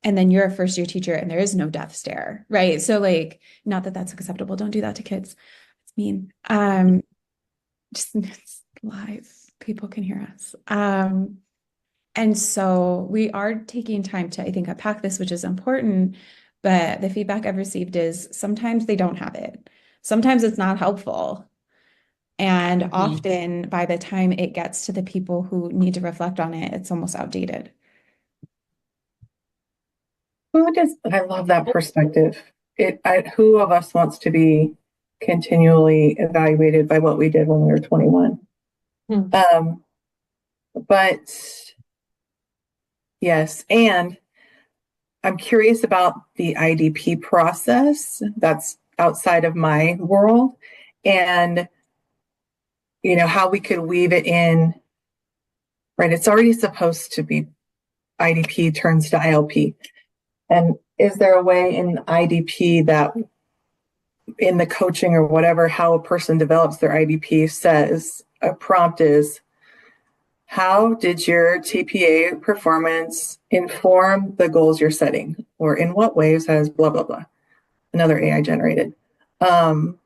and then you're a first year teacher and there is no death stare, right? So like, not that that's acceptable. Don't do that to kids. It's mean. Just it's live. People can hear us. And so we are taking time to, I think, unpack this, which is important. But the feedback I've received is sometimes they don't have it. Sometimes it's not helpful. And Mhm. often by the time it gets to the people who need to reflect on it, it's almost outdated. I love that perspective. Who of us wants to be continually evaluated by what we did when we were 21? Hmm. But yes, and I'm curious about the IDP process that's outside of my world and how we could weave it in, right? It's already supposed to be IDP turns to ILP. And is there a way in IDP that in the coaching or whatever, how a person develops their IDP says a prompt is, how did your TPA performance inform the goals you're setting? Or in what ways has blah, blah, blah? Another AI generated. Um,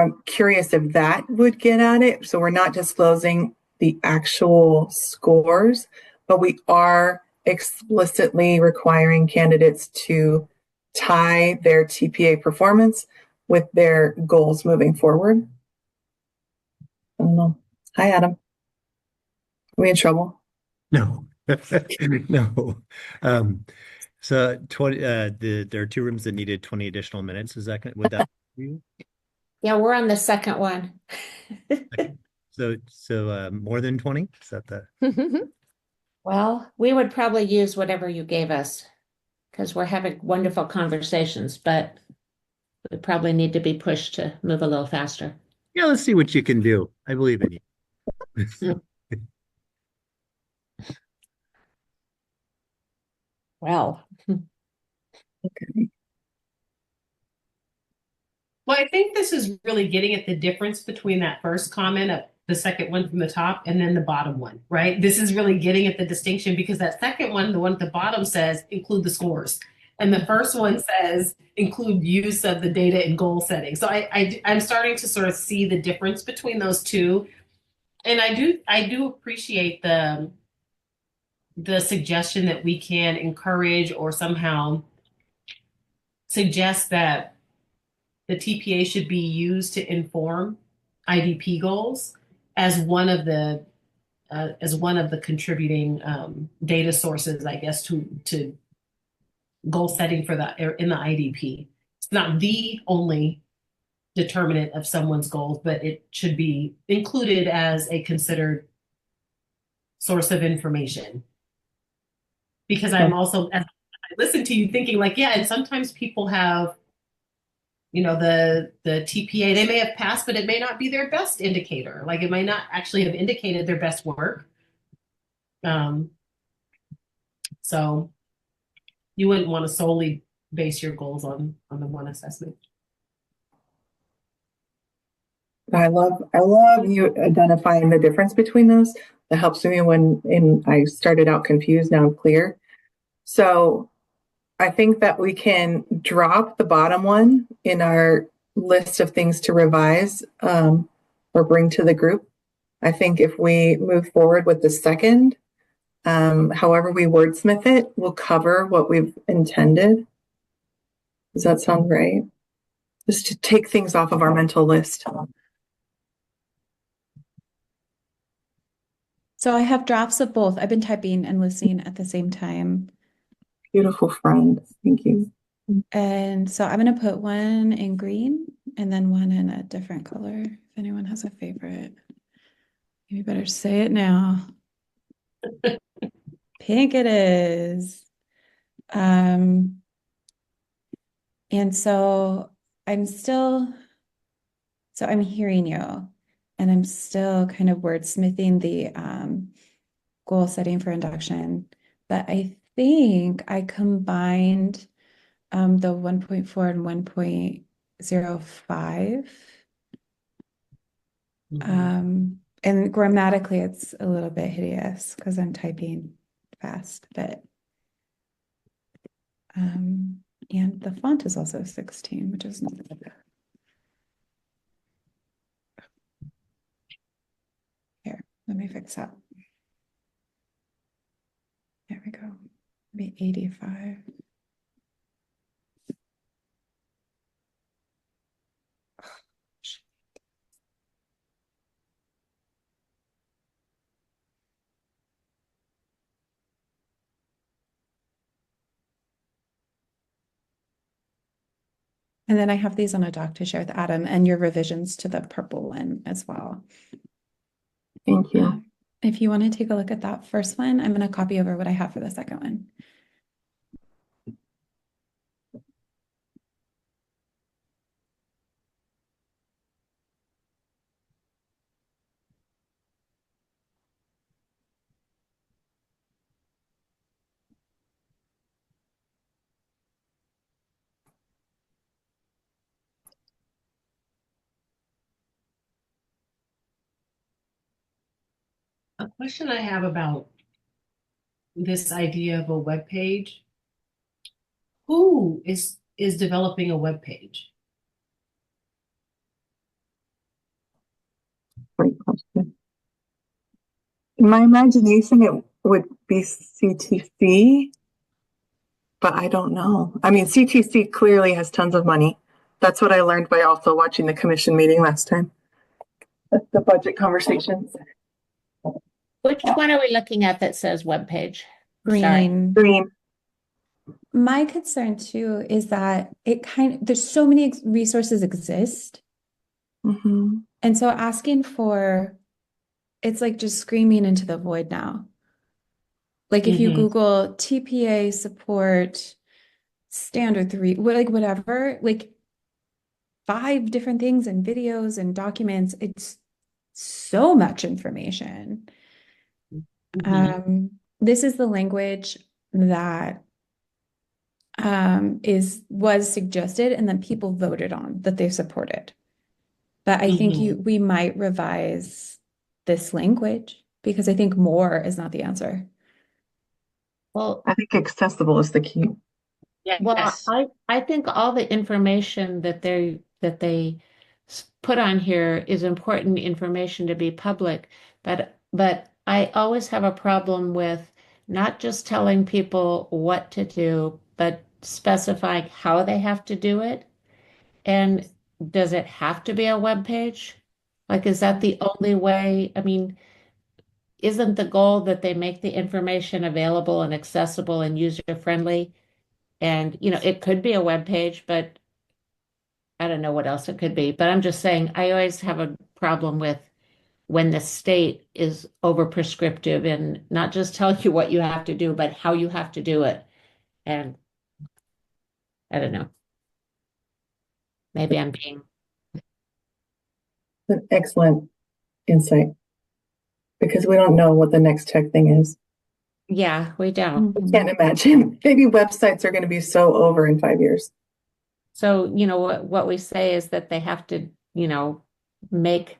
I'm curious if that would get at it. So we're not disclosing the actual scores, but we are explicitly requiring candidates to tie their TPA performance with their goals moving forward. I don't know. Hi, Adam. Are we in trouble? No, no. So 20, there are two rooms that needed 20 additional minutes. Is that, would that be you? Yeah, we're on the second one. So more than 20? Is that the? Well, we would probably use whatever you gave us because we're having wonderful conversations, but we probably need to be pushed to move a little faster. Yeah, let's see what you can do. I believe in you. Well, Okay. Well, I think this is really getting at the difference between that first comment of the second one from the top and then the bottom one, right? This is really getting at the distinction because that second one, the one at the bottom says include the scores. And the first one says include use of the data in goal setting. So I'm starting to sort of see the difference between those two. And I do appreciate the suggestion that we can encourage or somehow suggest that the TPA should be used to inform IDP goals as one of the contributing data sources, I guess, to goal setting for in the IDP. It's not the only determinant of someone's goals, but it should be included as a considered source of information. Because I'm also, as I listen to you, thinking like, yeah, and sometimes people have the TPA, they may have passed, but it may not be their best indicator. Like it might not actually have indicated their best work. So you wouldn't want to solely base your goals on the one assessment. I love you identifying the difference between those. That helps me when I started out confused, now I'm clear. So I think that we can drop the bottom one in our list of things to revise or bring to the group. I think if we move forward with the second, however we wordsmith it, will cover what we've intended. Does that sound right? Just to take things off of our mental list. So I have drafts of both. I've been typing and listening at the same time. Beautiful friend. Thank you. And so I'm going to put one in green and then one in a different color. If anyone has a favorite, you better say it now. Pink it is. And so I'm still, so I'm hearing you and I'm still kind of wordsmithing the goal setting for induction. But I think I combined the 1.4 and 1.05. And grammatically, it's a little bit hideous because I'm typing fast, but and the font is also 16, which is not good. Here, let me fix that. There we go. Maybe 85. And then I have these on a doc to share with Adam and your revisions to the purple one as well. Thank you. If you want to take a look at that first one, I'm going to copy over what I have for the second one. A question I have about this idea of a web page. Who is developing a web page? In my imagination, it would be CTC, but I don't know. I mean, CTC clearly has tons of money. That's what I learned by also watching the commission meeting last time, the budget conversations. Which one are we looking at that says webpage? Sorry. Green. Green. My concern too is that there's so many resources exist. Mhm. And so asking for, it's like just screaming into the void now. Like if you Mhm. Google TPA support standard three, like whatever, like 5 different things and videos and documents, it's so much information. This is the language that was suggested and then people voted on that they supported. But I think we might revise this language because I think more is not the answer. Well, I think accessible is the key. well, Yes. I think all the information that they put on here is important information to be public, but I always have a problem with not just telling people what to do, but specifying how they have to do it. And does it have to be a web page? Like, is that the only way? I mean, isn't the goal that they make the information available and accessible and user friendly? And, it could be a web page, but I don't know what else it could be. But I'm just saying, I always have a problem with when the state is over prescriptive and not just tell you what you have to do, but how you have to do it. And I don't know, maybe I'm being, An excellent insight because we don't know what the next tech thing is. yeah, we don't. I can't imagine. Maybe websites are going to be so over in 5 years. So, what we say is that they have to, make,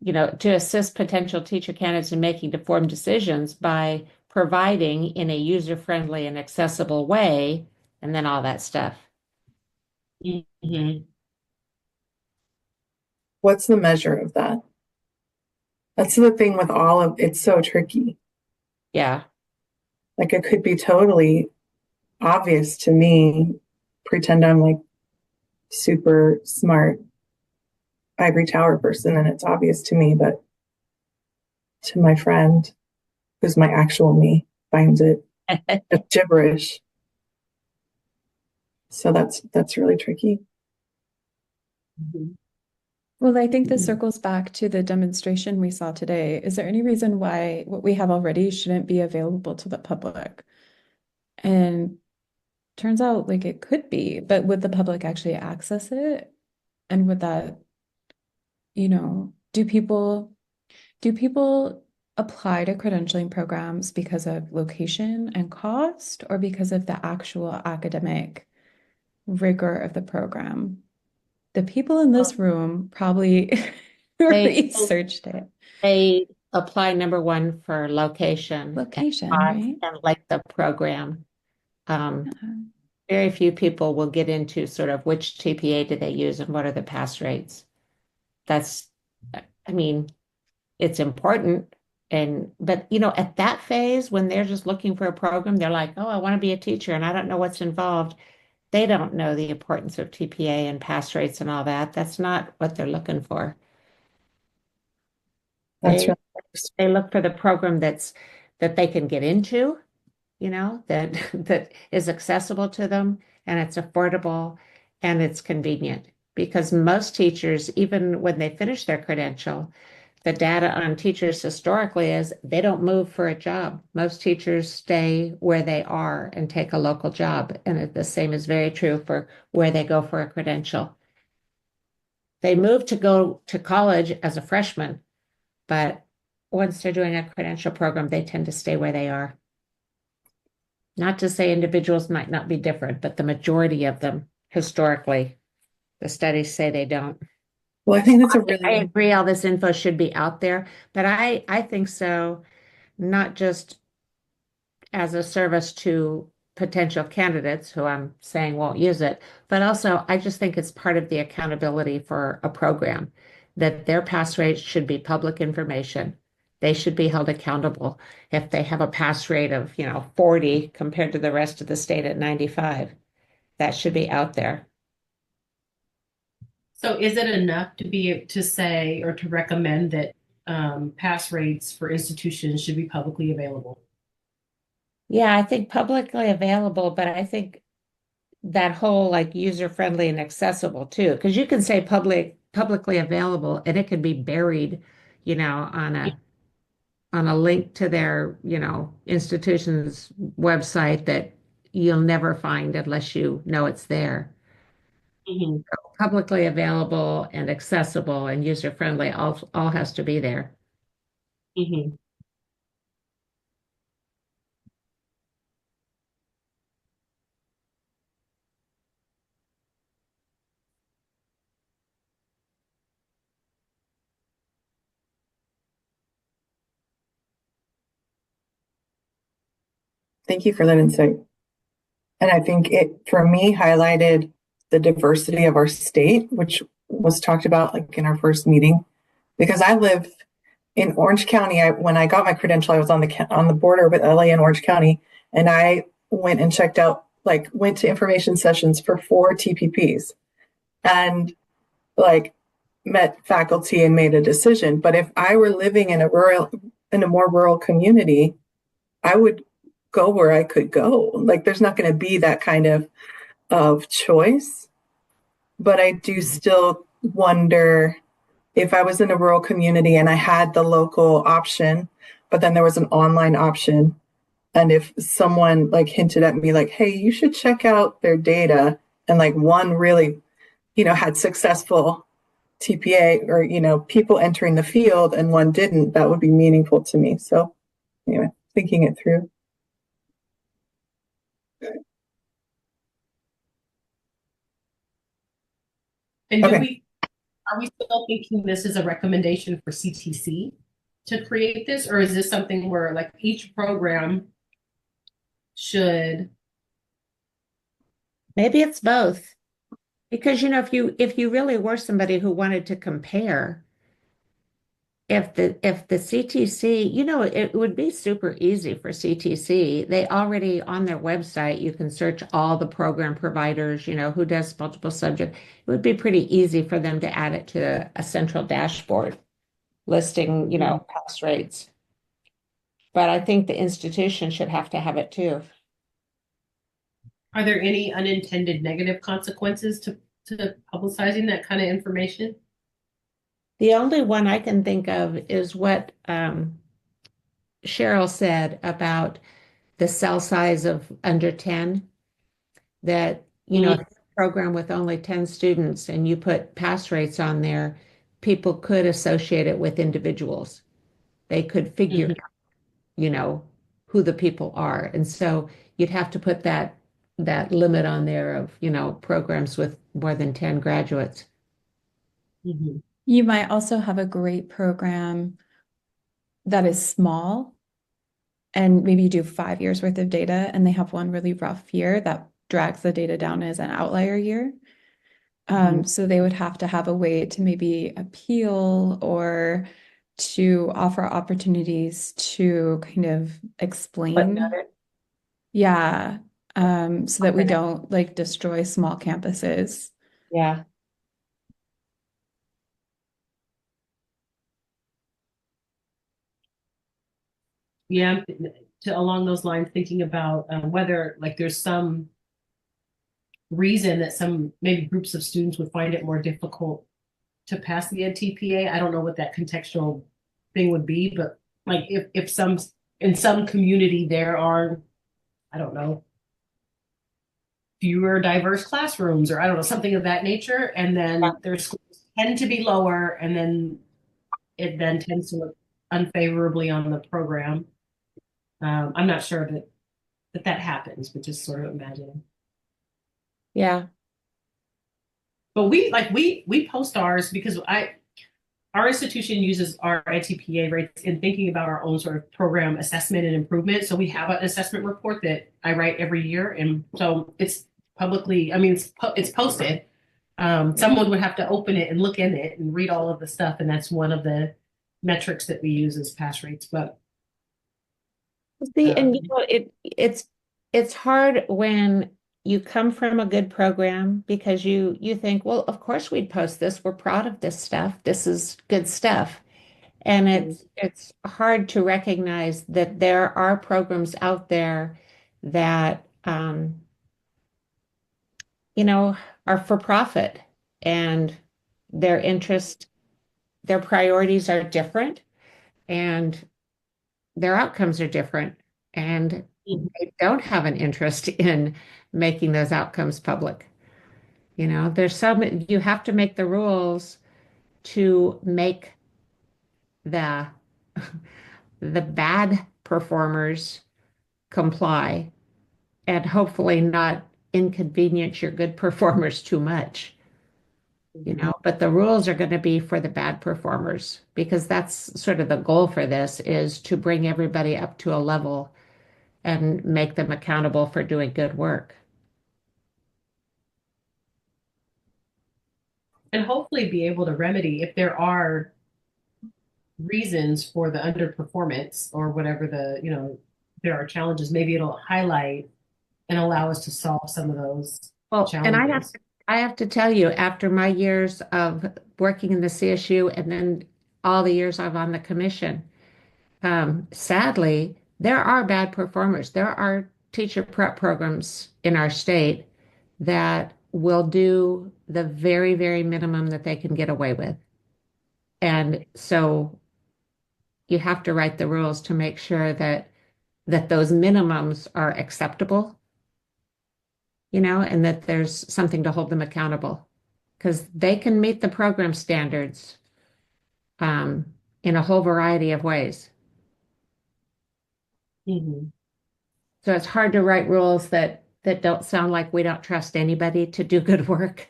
to assist potential teacher candidates in making informed decisions by providing in a user-friendly and accessible way, and then all that stuff. Mhm. What's the measure of that? That's the thing with all of it's so tricky. Yeah. Like it could be totally obvious to me, pretend I'm like super smart ivory tower person and it's obvious to me, but to my friend who's my actual me finds it just gibberish. So that's really tricky. Well, I think this circles back to the demonstration we saw today. Is there any reason why what we have already shouldn't be available to the public? And turns out like it could be, but would the public actually access it? And would that, do people apply to credentialing programs because of location and cost or because of the actual academic rigor of the program? The people in this room probably They researched it. they apply number one for location and Location, cost right? and like the program. Um, Yeah. Very few people will get into sort of which TPA do they use and what are the pass rates. That's, I mean, it's important. But at that phase, when they're just looking for a program, they're like, oh, I want to be a teacher and I don't know what's involved. They don't know the importance of TPA and pass rates and all that. That's not what they're looking for. That's They really they look for the program that they can get into, that that is accessible to them and it's affordable and it's convenient. Because most teachers, even when they finish their credential, the data on teachers historically is they don't move for a job. Most teachers stay where they are and take a local job. And the same is very true for where they go for a credential. They move to go to college as a freshman, but once they're doing a credential program, they tend to stay where they are. Not to say individuals might not be different, but the majority of them, historically, the studies say they don't. well, I think that's a I really agree all this info should be out there, but I think so, not just as a service to potential candidates who I'm saying won't use it, but also I just think it's part of the accountability for a program that their pass rates should be public information. they should be held accountable if they have a pass rate of, 40 compared to the rest of the state at 95. That should be out there. So is it enough to be to say or to recommend that pass rates for institutions should be publicly available? Yeah, I think publicly available, but I think that whole like user-friendly and accessible too, because you can say publicly available and it could be buried, on a link to their, institution's website that you'll never find unless you know it's there. Mhm, Publicly available and accessible and user-friendly all has to be there. mhm. Thank you for that insight. And I think it, for me, highlighted the diversity of our state, which was talked about like in our first meeting, because I live in Orange County. When I got my credential, I was on the border with LA and Orange County, and I went and checked out, like, went to information sessions for 4 TPPs, and like met faculty and made a decision. But if I were living in a more rural community, I would go where I could go. Like, there's not going to be that kind of choice. But I do still wonder if I was in a rural community and I had the local option, but then there was an online option. And if someone like hinted at me, like, hey, you should check out their data, and like one really, had successful TPA, or, people entering the field, and one didn't, that would be meaningful to me. So, anyway, thinking it through. And Okay. are we still thinking this is a recommendation for CTC to create this, or is this something where like each program should? Maybe it's both. Because if you really were somebody who wanted to compare, if the CTC, it would be super easy for CTC. They already on their website, you can search all the program providers, who does multiple subject. It would be pretty easy for them to add it to a central dashboard listing, pass rates. But I think the institution should have to have it too. Are there any unintended negative consequences to publicizing that kind of information? The only one I can think of is what Cheryl said about the cell size of under 10, that, if it's a program with only 10 students and you put pass rates on there, people could associate it with individuals. They could figure Mhm. out, who the people are. And so you'd have to put that limit on there of, programs with more than 10 graduates. Mhm. You might also have a great program that is small and maybe you do 5 years worth of data and they have one really rough year that drags the data down as an outlier year. So they would have to have a way to maybe appeal or to offer opportunities to kind of explain. Yeah. So that we don't like destroy small campuses. Yeah. Yeah, along those lines, thinking about whether like there's some reason that some maybe groups of students would find it more difficult to pass the TPA. I don't know what that contextual thing would be, but like if some in some community there are, I don't know, fewer diverse classrooms, or I don't know, something of that nature, and then their schools tend to be lower, and then it then tends to look unfavorably on the program. I'm not sure that happens, but just sort of imagining. Yeah. But we post ours because our institution uses our ITPA rates in thinking about our own sort of program assessment and improvement. So we have an assessment report that I write every year, and so it's publicly. I mean, it's posted. Someone would have to open it and look in it and read all of the stuff, and that's one of the metrics that we use as pass rates, but See, and it's hard when you come from a good program because you think, well, of course we'd post this. We're proud of this stuff. This is good stuff. And it's hard to recognize that there are programs out there that you know, are for profit and their interest, their priorities are different and their outcomes are different. And they don't have an interest in making those outcomes public. You know, you have to make the rules to make the the bad performers comply and hopefully not inconvenience your good performers too much. You know, but the rules are going to be for the bad performers because that's sort of the goal for this is to bring everybody up to a level and make them accountable for doing good work. and hopefully be able to remedy if there are reasons for the underperformance or whatever there are challenges, maybe it'll highlight and allow us to solve some of those Well, and challenges. I have to tell you, after my years of working in the CSU and then all the years I've on the commission, sadly, there are bad performers. There are teacher prep programs in our state that will do the very, very minimum that they can get away with. And so you have to write the rules to make sure that those minimums are acceptable, you know, and that there's something to hold them accountable because they can meet the program standards um, in a whole variety of ways. Mhm, So it's hard to write rules that don't sound like we don't trust anybody to do good work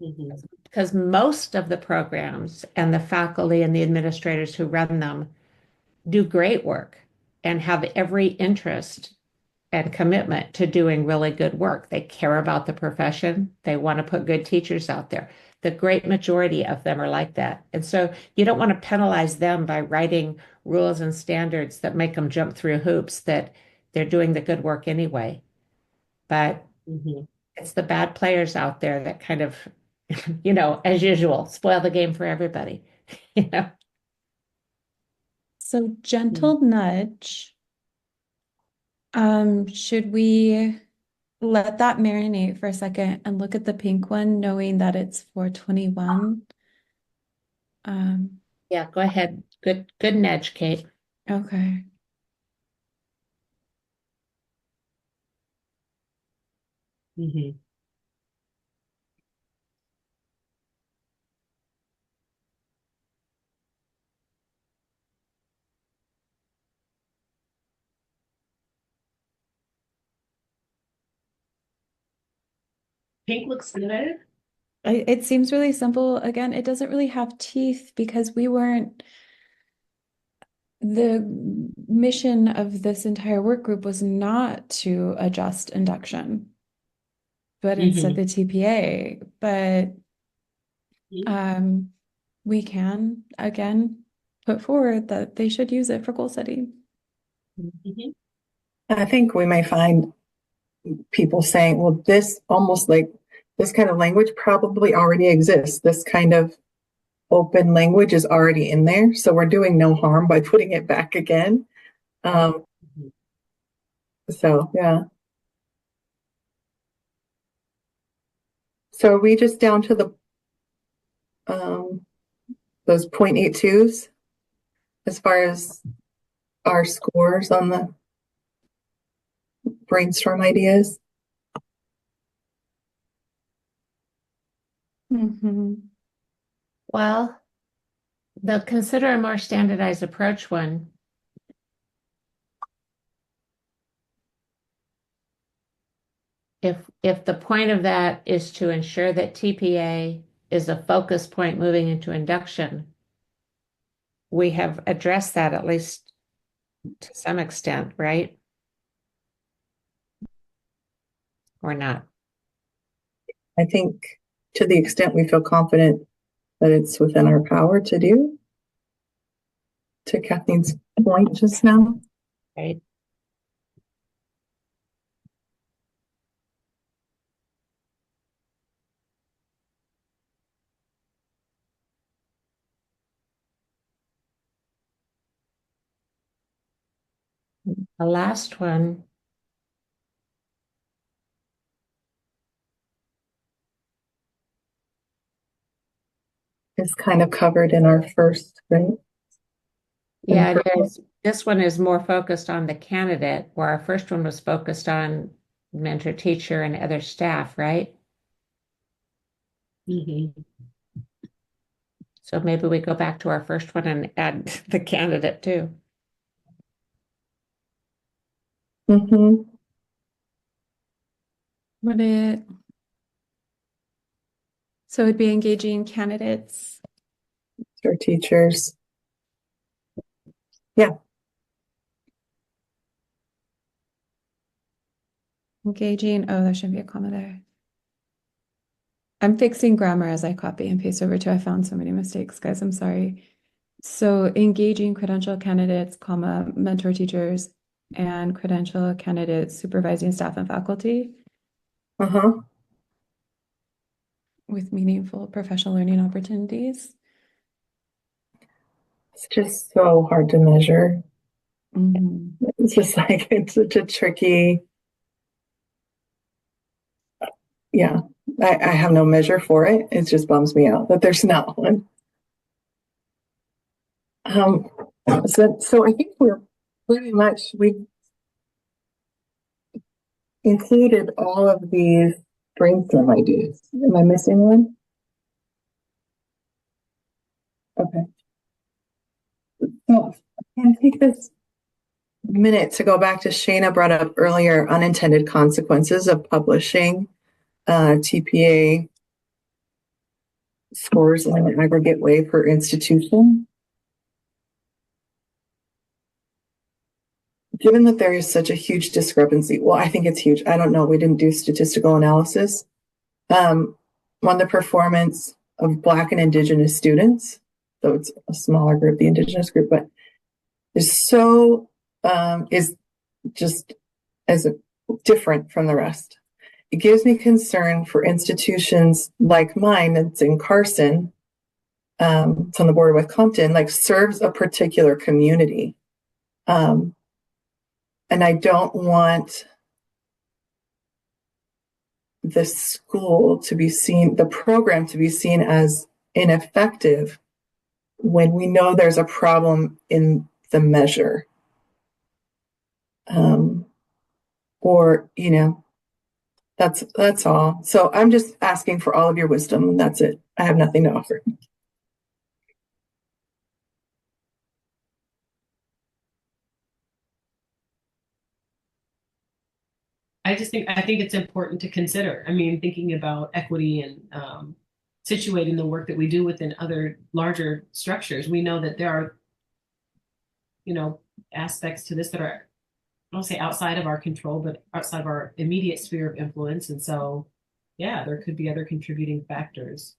mhm, because most of the programs and the faculty and the administrators who run them do great work and have every interest and commitment to doing really good work. They care about the profession. They want to put good teachers out there. The great majority of them are like that. And so you don't want to penalize them by writing rules and standards that make them jump through hoops that they're doing the good work anyway. But mhm. it's the bad players out there that kind of, you know, as usual, spoil the game for everybody, you know. So gentle nudge. Should we let that marinate for a second and look at the pink one, knowing that it's 421? Yeah, go ahead. Good nudge, Kate. Okay. Mhm. Pink looks good. It seems really simple. Again, it doesn't really have teeth because the mission of this entire work group was not to adjust induction, but instead Mhm. the TPA. But um, we can again put forward that they should use it for goal setting. Mhm. I think we may find people saying, well, this almost like this kind of language probably already exists. This kind of open language is already in there. So we're doing no harm by putting it back again. Um, Mhm. so, yeah. So are we just down to the um, those 0.82s as far as our scores on the brainstorm ideas? Mhm. Well, the consider a more standardized approach one. If the point of that is to ensure that TPA is a focus point moving into induction, we have addressed that at least to some extent, right? Or not? I think to the extent we feel confident that it's within our power to do. to Kathleen's point just now. Right? The last one, Is kind of covered in our first, right? yeah, And it is. This one is more focused on the candidate, where our first one was focused on mentor, teacher, and other staff, right? Mhm. So maybe we go back to our first one and add the candidate too. Mhm. Would it, so it'd be engaging candidates. Our teachers. Yeah. Engaging, oh, there shouldn't be a comma there. I'm fixing grammar as I copy and paste over too. I found so many mistakes, guys. I'm sorry. So engaging credential candidates, comma, mentor teachers, and credential candidates supervising staff and faculty Uh-huh. with meaningful professional learning opportunities. It's just so hard to measure. Mhm. It's just like it's such a tricky, yeah. I have no measure for it. It just bums me out that there's not one. Um, so I think we're pretty much we included all of these brainstorm ideas. Am I missing one? Okay. So I can take this minute to go back to Shayna brought up earlier unintended consequences of publishing TPA scores in an aggregate way per institution. Given that there is such a huge discrepancy, well, I think it's huge. I don't know. We didn't do statistical analysis on the performance of Black and Indigenous students. So it's a smaller group, the Indigenous group, but is just as different from the rest. It gives me concern for institutions like mine that's in Carson, it's on the border with Compton, like serves a particular community. And I don't want the school to be seen, the program to be seen as ineffective when we know there's a problem in the measure. Or, that's all. So I'm just asking for all of your wisdom, and that's it. I have nothing to offer. I think it's important to consider. I mean, thinking about equity and situating the work that we do within other larger structures, we know that there are, aspects to this that are, I don't say outside of our control, but outside of our immediate sphere of influence. And so, yeah, there could be other contributing factors,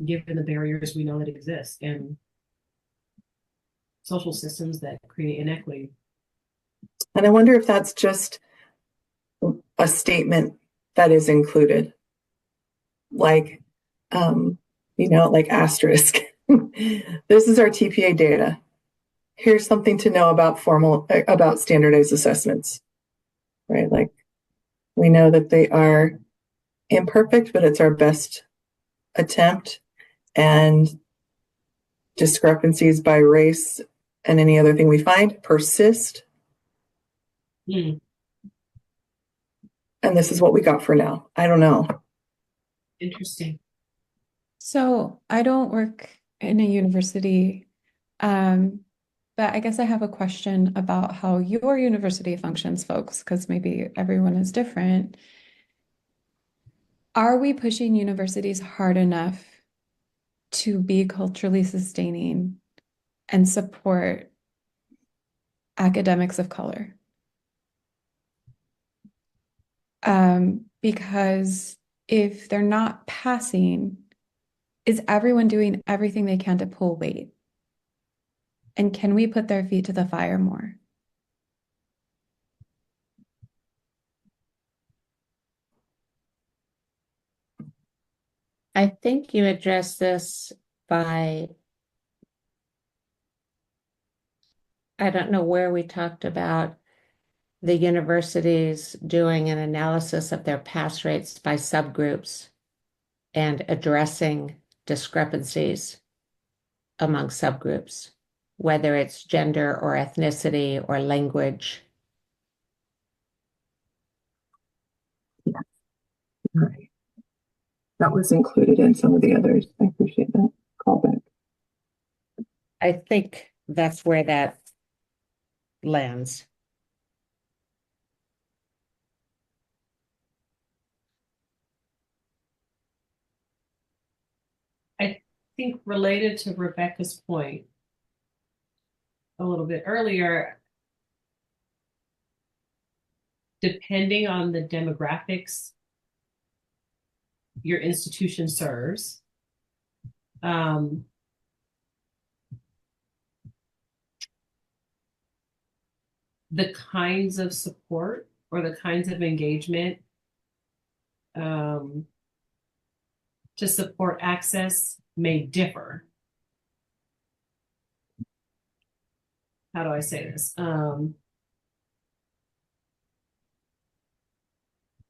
given the barriers we know that exist and social systems that create inequity. And I wonder if that's just a statement that is included, like, like asterisk. This is our TPA data. Here's something to know about standardized assessments, right? Like, we know that they are imperfect, but it's our best attempt. And discrepancies by race and any other thing we find persist. Hmm. And this is what we got for now. I don't know. Interesting. So I don't work in a university, but I guess I have a question about how your university functions, folks, because maybe everyone is different. Are we pushing universities hard enough to be culturally sustaining and support academics of color? Because if they're not passing, is everyone doing everything they can to pull weight? And can we put their feet to the fire more? I think you addressed this by, I don't know where we talked about the universities doing an analysis of their pass rates by subgroups and addressing discrepancies among subgroups, whether it's gender or ethnicity or language. Right. That was included in some of the others. I appreciate that callback. I think that's where that lands. I think related to Rebecca's point a little bit earlier, depending on the demographics your institution serves, the kinds of support or the kinds of engagement to support access may differ. How do I say this?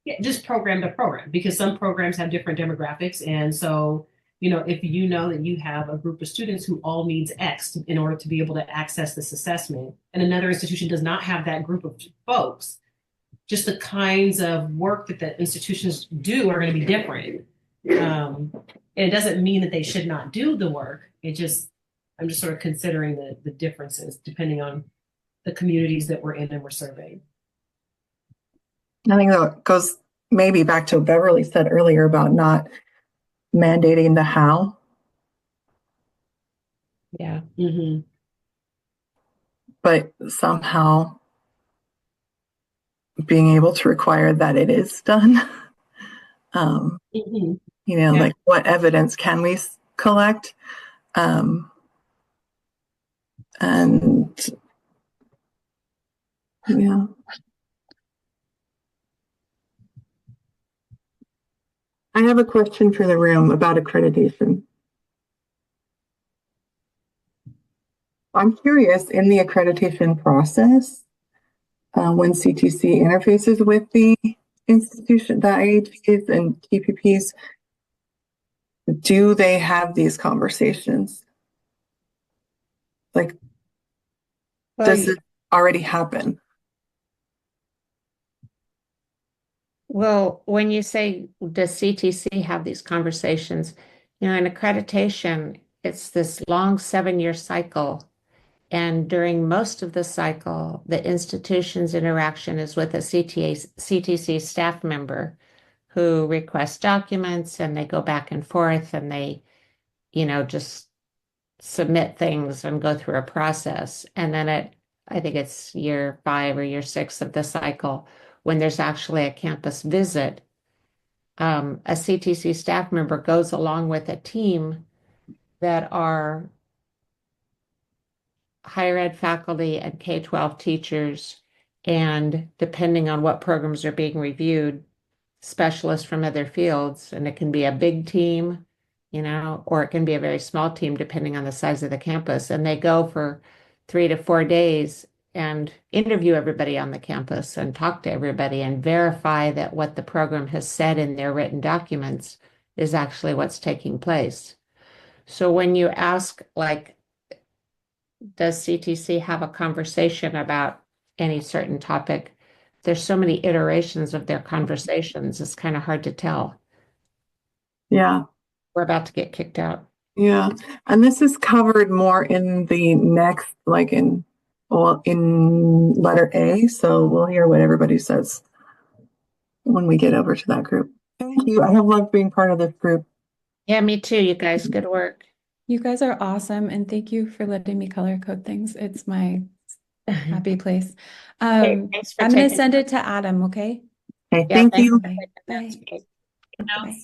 Yeah, just program to program, because some programs have different demographics. And so, if you know that you have a group of students who all needs X in order to be able to access this assessment, and another institution does not have that group of folks, just the kinds of work that the institutions do are going to be different. And it doesn't mean that they should not do the work. I'm just sort of considering the differences depending on the communities that we're in and we're surveying. I think that goes maybe back to what Beverly said earlier about not mandating the how, Yeah. Mm-hmm. but somehow being able to require that it is done. Mm-hmm. Yeah. Like what evidence can we collect? And yeah. I have a question for the room about accreditation. I'm curious, in the accreditation process, when CTC interfaces with the institution, the IHPs and TPPs, do they have these conversations? Like, does it already happen? Well, when you say, does CTC have these conversations? In accreditation, it's this long 7-year cycle. And during most of the cycle, the institution's interaction is with a CTC staff member who requests documents, and they go back and forth, and they, just submit things and go through a process. And then I think it's year 5 or year 6 of the cycle, when there's actually a campus visit, a CTC staff member goes along with a team that are higher ed faculty and K-12 teachers, and depending on what programs are being reviewed, specialists from other fields. And it can be a big team, or it can be a very small team depending on the size of the campus. And they go for 3 to 4 days and interview everybody on the campus and talk to everybody and verify that what the program has said in their written documents is actually what's taking place. So when you ask, like, does CTC have a conversation about any certain topic? There's so many iterations of their conversations, it's kind of hard to tell. Yeah. We're about to get kicked out. Yeah. And this is covered more in the next, like in letter A. So we'll hear what everybody says when we get over to that group. Thank you. I have loved being part of this group. Yeah, me too, you guys. Good work. You guys are awesome, and thank you for letting me color code things. It's my happy place. Thanks for I'm going to taking. send it to Adam, okay? Okay, Yeah, thank thanks. you. Okay, bye. Bye. Bye.